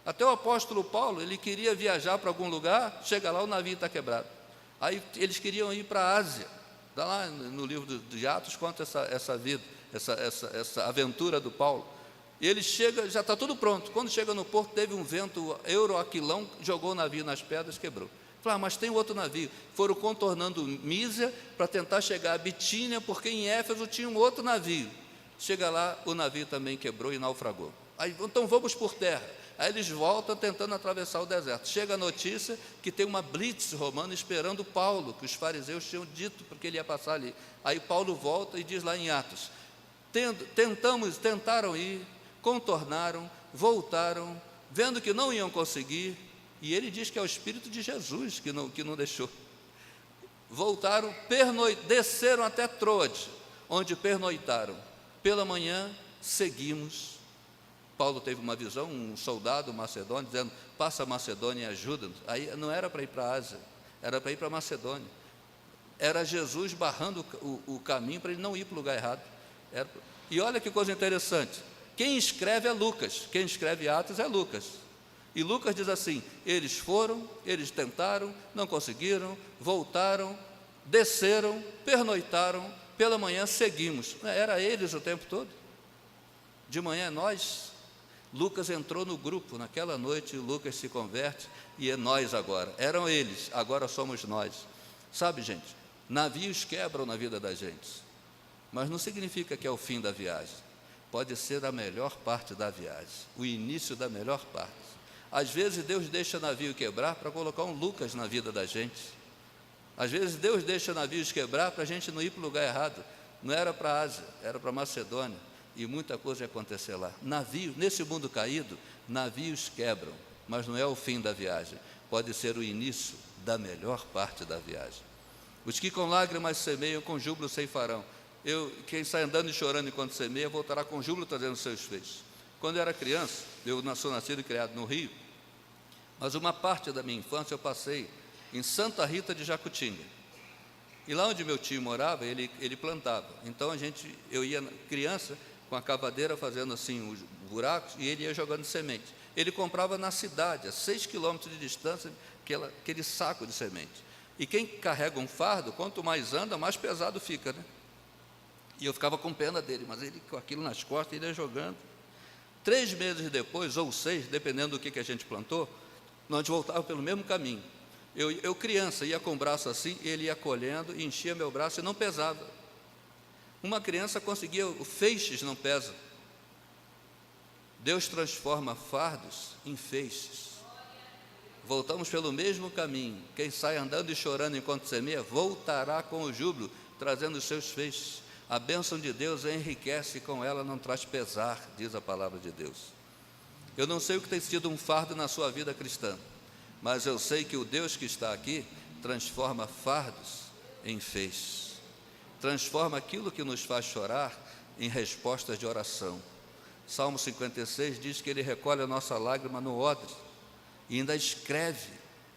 Até o apóstolo Paulo, ele queria viajar para algum lugar, chega lá, o navio está quebrado. Aí eles queriam ir para a Ásia. Está lá no livro de Atos, conta essa vida, essa aventura do Paulo. E ele chega, já está tudo pronto. Quando chega no porto, teve um vento euroaquilão, jogou o navio nas pedras, quebrou. Falei: mas tem outro navio. Foram contornando Mísia para tentar chegar a Bitínia, porque em Éfeso tinha um outro navio. Chega lá, o navio também quebrou e naufragou. Aí, então vamos por terra. Aí eles voltam tentando atravessar o deserto. Chega a notícia que tem uma blitz romana esperando Paulo, que os fariseus tinham dito porque ele ia passar ali. Aí Paulo volta e diz lá em Atos: tentaram ir, contornaram, voltaram, vendo que não iam conseguir, e ele diz que é o Espírito de Jesus que não deixou. Voltaram, desceram até Troade, onde pernoitaram. Pela manhã, seguimos. Paulo teve uma visão, um soldado macedônio, dizendo: passa a Macedônia e ajuda-nos. Aí não era para ir para a Ásia, era para ir para a Macedônia. Era Jesus barrando o caminho para ele não ir para o lugar errado. E olha que coisa interessante, quem escreve é Lucas, quem escreve Atos é Lucas. E Lucas diz assim: eles foram, eles tentaram, não conseguiram, voltaram, desceram, pernoitaram, pela manhã seguimos. Era eles o tempo todo. De manhã nós. Lucas entrou no grupo naquela noite, Lucas se converte e é nós agora. Eram eles, agora somos nós. Sabe, gente, navios quebram na vida da gente, mas não significa que é o fim da viagem. Pode ser a melhor parte da viagem, o início da melhor parte. Às vezes Deus deixa navio quebrar para colocar um Lucas na vida da gente. Às vezes Deus deixa navios quebrar para a gente não ir para o lugar errado. Não era para a Ásia, era para a Macedônia. E muita coisa ia acontecer lá. Navios, nesse mundo caído, navios quebram, mas não é o fim da viagem. Pode ser o início da melhor parte da viagem. Os que com lágrimas semeiam, com júbilo ceifarão. Quem sai andando e chorando enquanto semeia, voltará com júbilo trazendo seus feixes. Quando eu era criança, eu sou nascido e criado no Rio, mas uma parte da minha infância eu passei em Santa Rita de Jacutinga. E lá onde meu tio morava, ele plantava. Então eu ia criança com a cavadeira fazendo assim os buracos, e ele ia jogando semente. Ele comprava na cidade, a 6 quilômetros de distância, aquele saco de semente. E quem carrega um fardo, quanto mais anda, mais pesado fica, né? E eu ficava com pena dele, mas ele com aquilo nas costas, ele ia jogando. 3 meses depois, ou 6, dependendo do que a gente plantou, nós voltávamos pelo mesmo caminho. Eu criança, ia com o braço assim, ele ia colhendo, e enchia meu braço e não pesava. Uma criança conseguia, o feixes não pesa. Deus transforma fardos em feixes. Voltamos pelo mesmo caminho. Quem sai andando e chorando enquanto semeia, voltará com o júbilo, trazendo os seus feixes. A bênção de Deus enriquece, e com ela não traz pesar, diz a palavra de Deus. Eu não sei o que tem sido um fardo na sua vida cristã, mas eu sei que o Deus que está aqui transforma fardos em feixes. Transforma aquilo que nos faz chorar em respostas de oração. Salmo 56 diz que ele recolhe a nossa lágrima no odre e ainda escreve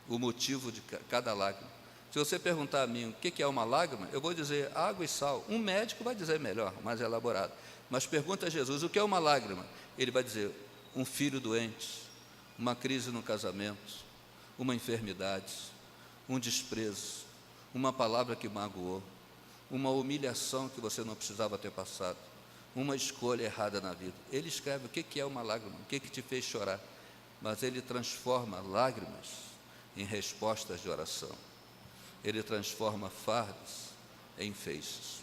o motivo de cada lágrima. Se você perguntar a mim o que é uma lágrima, eu vou dizer água e sal. Um médico vai dizer melhor, mais elaborado. Mas pergunta a Jesus o que é uma lágrima. Ele vai dizer: um filho doente, uma crise no casamento, uma enfermidade, um desprezo, uma palavra que magoou, uma humilhação que você não precisava ter passado, uma escolha errada na vida. Ele escreve o que é uma lágrima, o que te fez chorar, mas ele transforma lágrimas em respostas de oração. Ele transforma fardos em feixes.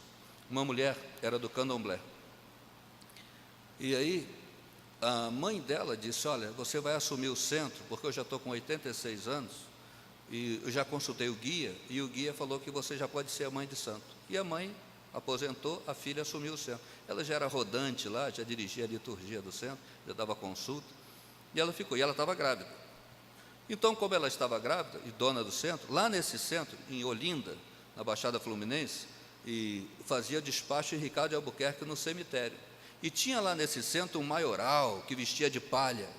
Uma mulher era do Candomblé. E aí, a mãe dela disse, olha, você vai assumir o centro, porque eu já estou com 86 anos, e eu já consultei o guia, e o guia falou que você já pode ser a mãe de santo. E a mãe aposentou, a filha assumiu o centro. Ela já era rodante lá, já dirigia a liturgia do centro, já dava consulta, e ela ficou, e ela estava grávida. Então, como ela estava grávida e dona do centro, lá nesse centro, em Olinda, na Baixada Fluminense, e fazia despacho em Ricardo de Albuquerque no cemitério. E tinha lá nesse centro um maioral que vestia de palha.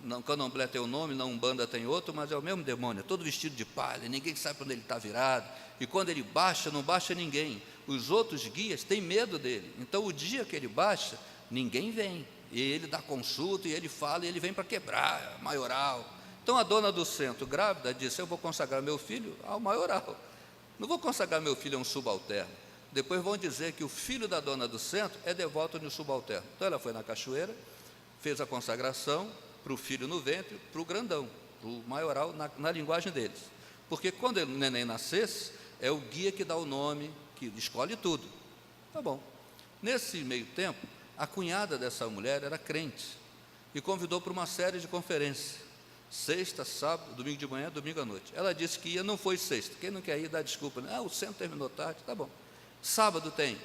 Não, Candomblé tem um nome, na Umbanda tem outro, mas é o mesmo demônio, é todo vestido de palha, ninguém sabe para onde ele está virado. E quando ele baixa, não baixa ninguém. Os outros guias têm medo dele. Então, o dia que ele baixa, ninguém vem. E ele dá consulta, e ele fala, e ele vem para quebrar, maioral. Então, a dona do centro, grávida, disse, eu vou consagrar meu filho ao maioral. Não vou consagrar meu filho a um subalterno. Depois vão dizer que o filho da dona do centro é devoto no subalterno. Então, ela foi na cachoeira, fez a consagração para o filho no ventre, para o grandão, para o maioral, na linguagem deles. Porque quando o neném nascesse, é o guia que dá o nome, que escolhe tudo. Tá bom. Nesse meio tempo, a cunhada dessa mulher era crente e convidou para uma série de conferências. Sexta, sábado, domingo de manhã, domingo à noite. Ela disse que ia, não foi sexta. Quem não quer ir, dá desculpa. Né? O centro terminou tarde, tá bom. Sábado tem.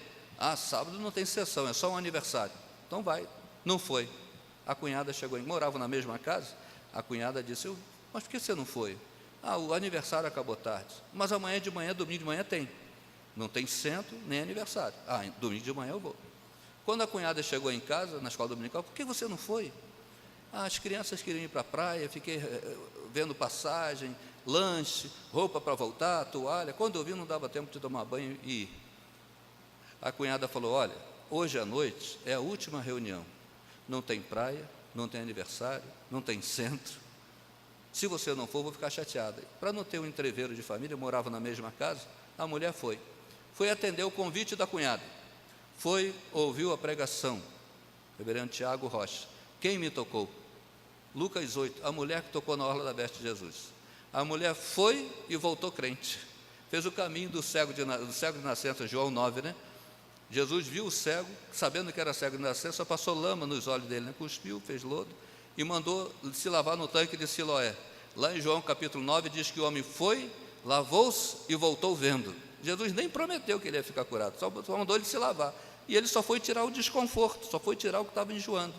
Sábado não tem sessão, é só um aniversário. Então vai. Não foi. A cunhada chegou, moravam na mesma casa. A cunhada disse, mas por que você não foi? O aniversário acabou tarde. Mas amanhã de manhã, domingo de manhã tem. Não tem centro, nem aniversário. Domingo de manhã eu vou. Quando a cunhada chegou em casa, na escola dominical, por que você não foi? As crianças queriam ir para a praia, fiquei vendo passagem, lanche, roupa para voltar, toalha. Quando eu vi, não dava tempo de tomar banho e ir. A cunhada falou, olha, hoje à noite é a última reunião. Não tem praia, não tem aniversário, não tem centro. Se você não for, vou ficar chateada. Para não ter um entreveiro de família, morava na mesma casa, a mulher foi. Foi atender o convite da cunhada. Ouviu a pregação, reverendo Tiago Rocha. Quem me tocou? Lucas 8, a mulher que tocou na orla da veste de Jesus. A mulher foi e voltou crente. Fez o caminho do cego de nascença, João 9, né? Jesus viu o cego, sabendo que era cego de nascença, passou lama nos olhos dele, né? Cuspiu, fez lodo e mandou se lavar no tanque de Siloé. Lá em João capítulo 9 diz que o homem foi, lavou-se e voltou vendo. Jesus nem prometeu que ele ia ficar curado, só mandou ele se lavar. E ele só foi tirar o desconforto, só foi tirar o que estava enjoando.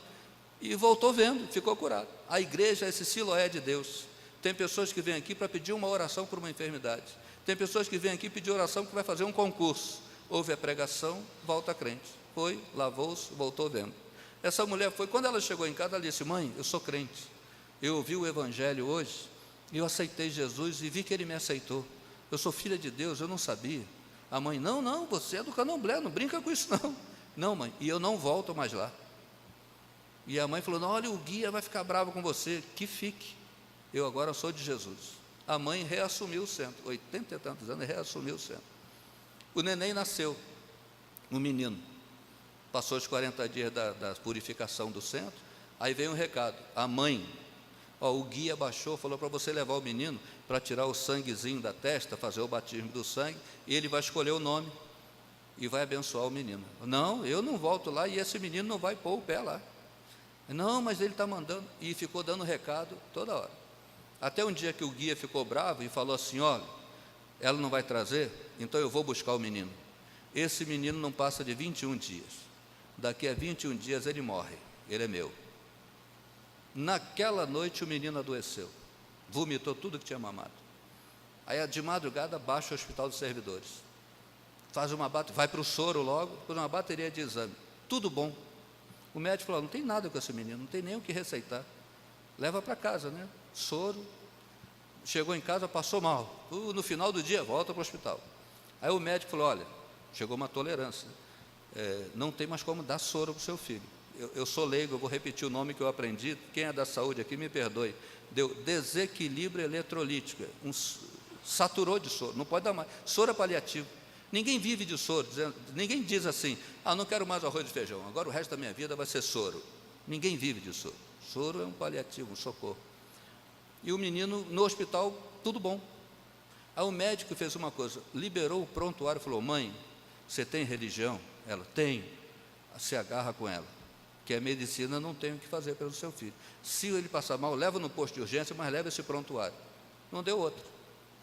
E voltou vendo, ficou curado. A igreja é esse Siloé de Deus. Tem pessoas que vêm aqui para pedir uma oração por uma enfermidade. Tem pessoas que vêm aqui pedir oração porque vai fazer um concurso. Ouve a pregação, volta crente. Foi, lavou-se, voltou vendo. Essa mulher foi, quando ela chegou em casa, ela disse, mãe, eu sou crente. Eu ouvi o evangelho hoje, e eu aceitei Jesus e vi que ele me aceitou. Eu sou filha de Deus, eu não sabia. A mãe, não, você é do Candomblé, não brinca com isso não. Não, mãe, e eu não volto mais lá. E a mãe falou, não, olha, o guia vai ficar bravo com você. Que fique, eu agora sou de Jesus. A mãe reassumiu o centro, 80 e tantos anos, reassumiu o centro. O neném nasceu, um menino. Passou os 40 dias da purificação do centro, aí veio um recado, a mãe, o guia baixou, falou para você levar o menino para tirar o sanguezinho da testa, fazer o batismo do sangue, e ele vai escolher o nome e vai abençoar o menino. Não, eu não volto lá e esse menino não vai pôr o pé lá. Não, mas ele está mandando, e ficou dando recado toda hora. Até um dia que o guia ficou bravo e falou assim, olha, ela não vai trazer, então eu vou buscar o menino. Esse menino não passa de 21 dias. Daqui a 21 dias ele morre, ele é meu. Naquela noite o menino adoeceu, vomitou tudo que tinha mamado. Aí de madrugada baixa o hospital dos servidores, faz vai para o soro logo, por uma bateria de exame, tudo bom. O médico falou, não tem nada com esse menino, não tem nem o que receitar, leva para casa, né? Soro, chegou em casa, passou mal, no final do dia volta para o hospital. Aí o médico falou, olha, chegou uma tolerância, não tem mais como dar soro para o seu filho. Eu sou leigo, eu vou repetir o nome que eu aprendi, quem é da saúde aqui me perdoe, deu desequilíbrio eletrolítico, saturou de soro, não pode dar mais, soro é paliativo, ninguém vive de soro, ninguém diz assim, não quero mais arroz e feijão, agora o resto da minha vida vai ser soro, ninguém vive de soro, soro é um paliativo, um socorro. E o menino no hospital, tudo bom, Aí o médico fez uma coisa, liberou o prontuário e falou: mãe, você tem religião? Ela: tenho. Se agarra com ela, que a medicina não tem o que fazer pelo seu filho. Se ele passar mal, leva no posto de urgência, mas leva esse prontuário. Não deu outra.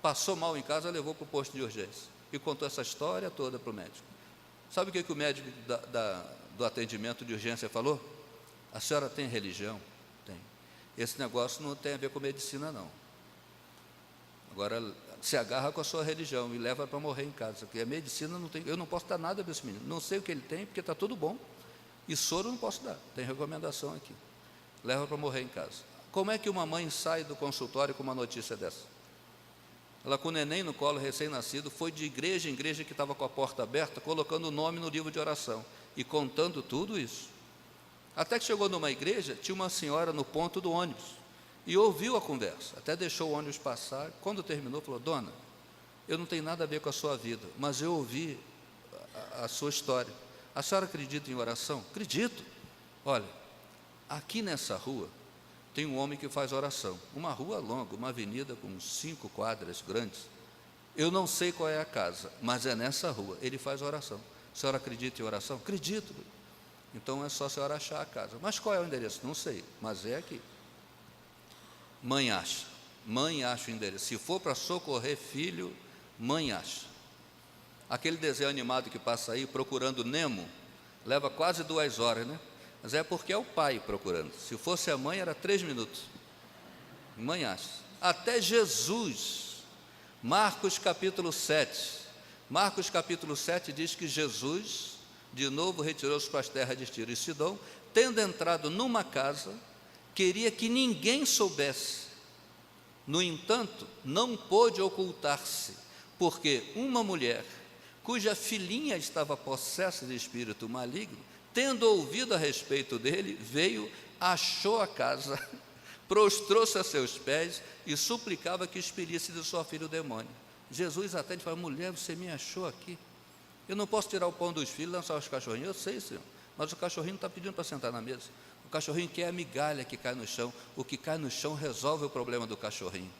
Passou mal em casa, levou para o posto de urgência e contou essa história toda para o médico. Sabe o que o médico do atendimento de urgência falou? A senhora tem religião? Tem. Esse negócio não tem a ver com medicina, não. Agora, se agarra com a sua religião e leva para morrer em casa, porque a medicina não tem, eu não posso dar nada para esse menino, não sei o que ele tem, porque está tudo bom, e soro não posso dar, tem recomendação aqui, leva para morrer em casa. Como é que uma mãe sai do consultório com uma notícia dessa? Ela com o neném no colo, recém-nascido, foi de igreja em igreja que estava com a porta aberta, colocando o nome no livro de oração, e contando tudo isso, até que chegou numa igreja, tinha uma senhora no ponto do ônibus, e ouviu a conversa, até deixou o ônibus passar. Quando terminou, falou: dona, eu não tenho nada a ver com a sua vida, mas eu ouvi a sua história. A senhora acredita em oração? Acredito. Olha, aqui nessa rua tem um homem que faz oração, uma rua longa, uma avenida com 5 quadras grandes. Eu não sei qual é a casa, mas é nessa rua, ele faz oração. A senhora acredita em oração? Acredito. Então é só a senhora achar a casa. Mas qual é o endereço? Não sei, mas é aqui. Mãe acha o endereço. Se for para socorrer filho, mãe acha. Aquele desenho animado que passa aí, Procurando Nemo, leva quase 2 horas, né? Mas é porque é o pai procurando. Se fosse a mãe, era 3 minutos. Mãe acha. Até Jesus, Marcos capítulo 7. Marcos capítulo 7 diz que Jesus, de novo, retirou-se para as terras de Tiro e Sidom, tendo entrado numa casa, queria que ninguém soubesse. No entanto, não pôde ocultar-se, porque uma mulher, cuja filhinha estava possessa de espírito maligno, tendo ouvido a respeito dele, veio, achou a casa, prostrou-se a seus pés e suplicava que expelisse de sua filha o demônio. Jesus até lhe falou: mulher, você me achou aqui? Eu não posso tirar o pão dos filhos e lançar os cachorrinhos. Eu sei, senhor, mas o cachorrinho não está pedindo para sentar na mesa. O cachorrinho quer a migalha que cai no chão. O que cai no chão resolve o problema do cachorrinho.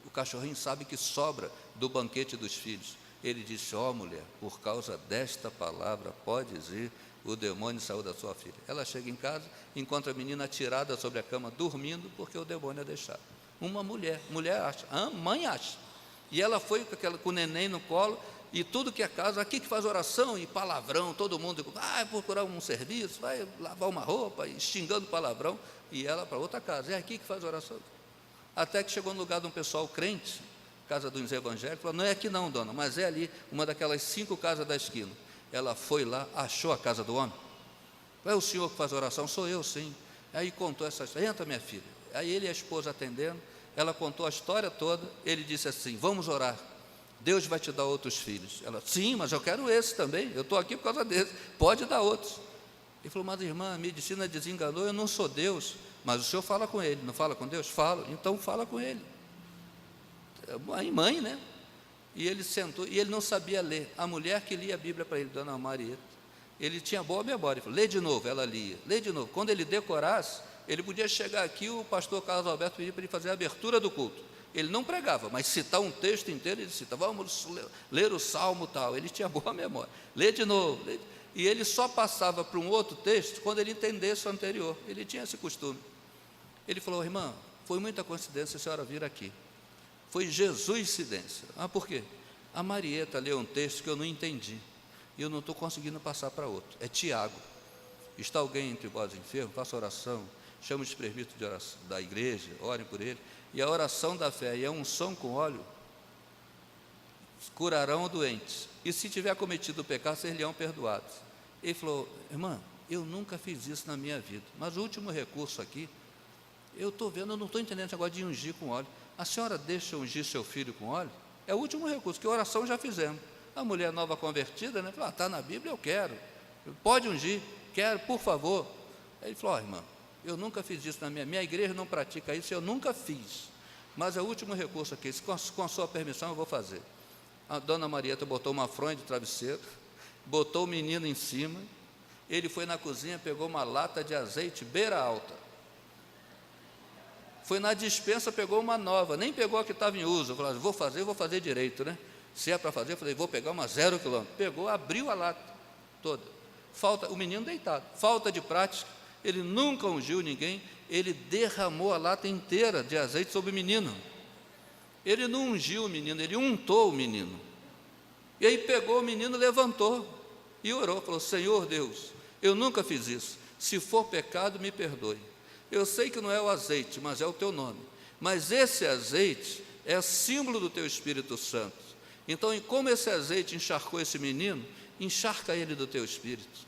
O cachorrinho sabe que sobra do banquete dos filhos. Ele disse: ó mulher, por causa desta palavra, podes ir, o demônio saiu da sua filha. Ela chega em casa, encontra a menina atirada sobre a cama, dormindo, porque o demônio a deixava. Uma mulher acha, mãe acha. E ela foi com o neném no colo, e tudo que é casa, aqui que faz oração e palavrão, todo mundo vai procurar um serviço, vai lavar uma roupa, e xingando palavrão, e ela para outra casa, é aqui que faz oração. Até que chegou no lugar de um pessoal crente, casa dos evangélicos, falou: não é aqui não, dona, mas é ali, uma daquelas 5 casas da esquina. Ela foi lá, achou a casa do homem. É o senhor que faz oração? Sou eu, sim. Aí contou essa história: entra, minha filha. Aí ele e a esposa atendendo, ela contou a história toda, ele disse assim: vamos orar, Deus vai te dar outros filhos. Ela: sim, mas eu quero esse também, eu estou aqui por causa desse, pode dar outros. Ele falou: mas irmã, a medicina desenganou, eu não sou Deus. Mas o senhor fala com ele, não fala com Deus? Falo, então fala com ele. Mãe, né? E ele sentou, e ele não sabia ler. A mulher que lia a Bíblia para ele, dona Marieta, ele tinha boa memória, ele falou: lê de novo. Ela lia, lê de novo. Quando ele decorasse, ele podia chegar aqui, o pastor Carlos Alberto pedia para ele fazer a abertura do culto. Ele não pregava, mas citar um texto inteiro, ele cita: vamos ler o salmo tal. Ele tinha boa memória. Lê de novo. E ele só passava para um outro texto quando ele entendesse o anterior. Ele tinha esse costume. Ele falou: irmã, foi muita coincidência a senhora vir aqui. Foi Jesus-cidência. Por quê? A Marieta leu um texto que eu não entendi, e eu não estou conseguindo passar para outro. É Tiago. Está alguém entre vós enfermo? Faça oração, chame os presbíteros de oração, da igreja, orem por ele, e a oração da fé e a unção com óleo curarão o doente, e se tiver cometido o pecado, ser-lhe-ão perdoados. Ele falou: irmã, eu nunca fiz isso na minha vida, mas o último recurso aqui, eu estou vendo, eu não estou entendendo esse negócio de ungir com óleo. A senhora deixa ungir seu filho com óleo? É o último recurso, que oração já fizemos. A mulher nova convertida, né, falou: está na Bíblia, eu quero. Pode ungir, quero, por favor. Aí ele falou: irmã, eu nunca fiz isso na minha igreja, não pratica isso, eu nunca fiz. Mas é o último recurso aqui, com a sua permissão eu vou fazer. A dona Marieta botou uma fronha de travesseiro, botou o menino em cima, ele foi na cozinha, pegou uma lata de azeite beira alta, foi na despensa, pegou uma nova, nem pegou a que estava em uso. Falou, vou fazer direito, né? Se é para fazer, eu falei, vou pegar uma 0 quilômetro. Pegou, abriu a lata toda. O menino deitado, falta de prática, ele nunca ungiu ninguém, ele derramou a lata inteira de azeite sobre o menino. Ele não ungiu o menino, ele untou o menino. E aí pegou o menino, levantou e orou, falou, Senhor Deus, eu nunca fiz isso, se for pecado, me perdoe. Eu sei que não é o azeite, mas é o teu nome. Mas esse azeite é símbolo do teu Espírito Santo. Então, como esse azeite encharcou esse menino, encharca ele do teu Espírito.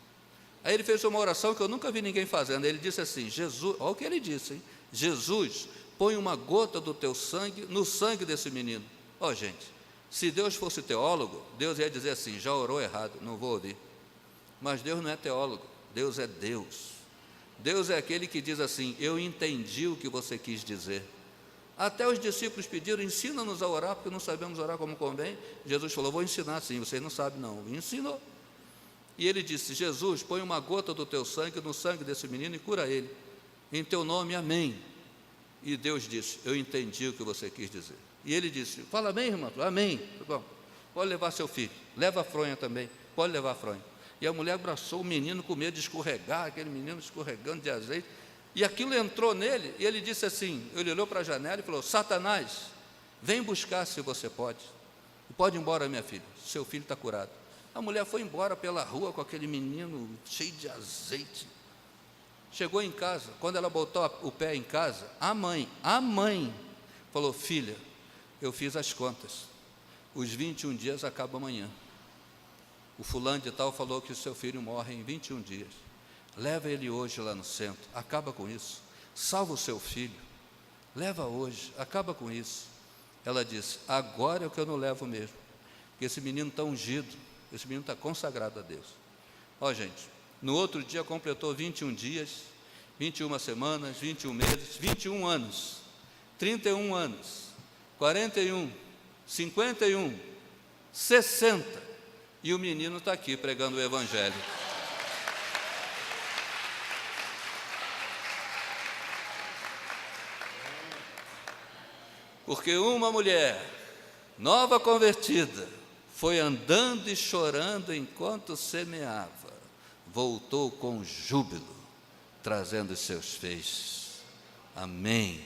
Aí ele fez uma oração que eu nunca vi ninguém fazendo. Ele disse assim, Jesus, olha o que ele disse, hein? Jesus, põe uma gota do teu sangue no sangue desse menino. Ó, gente, se Deus fosse teólogo, Deus ia dizer assim, já orou errado, não vou ouvir. Mas Deus não é teólogo, Deus é Deus. Deus é aquele que diz assim, eu entendi o que você quis dizer. Até os discípulos pediram, ensina-nos a orar, porque não sabemos orar como convém. Jesus falou, vou ensinar sim, vocês não sabem não. E ensinou. E ele disse, Jesus, põe uma gota do teu sangue no sangue desse menino e cura ele. Em teu nome, amém. E Deus disse, eu entendi o que você quis dizer. E ele disse, fala amém, irmão? Amém. Bom, pode levar seu filho, leva a fronha também, pode levar a fronha. E a mulher abraçou o menino com medo de escorregar, aquele menino escorregando de azeite. E aquilo entrou nele, e ele disse assim, ele olhou para a janela e falou, Satanás, vem buscar se você pode. Pode ir embora, minha filha, seu filho está curado. A mulher foi embora pela rua com aquele menino cheio de azeite. Chegou em casa, quando ela botou o pé em casa, a mãe falou, filha, eu fiz as contas, os 21 dias acabam amanhã. O fulano de tal falou que o seu filho morre em 21 dias. Leva ele hoje lá no centro, acaba com isso. Salva o seu filho, leva hoje, acaba com isso. Ela disse, agora é o que eu não levo mesmo, porque esse menino está ungido, esse menino está consagrado a Deus. Ó, gente, no outro dia completou 21 dias, 21 semanas, 21 meses, 21 anos, 31 anos, 41, 51, 60, e o menino está aqui pregando o Evangelho. Porque uma mulher nova convertida foi andando e chorando enquanto semeava, voltou com júbilo, trazendo os seus feixes. Amém.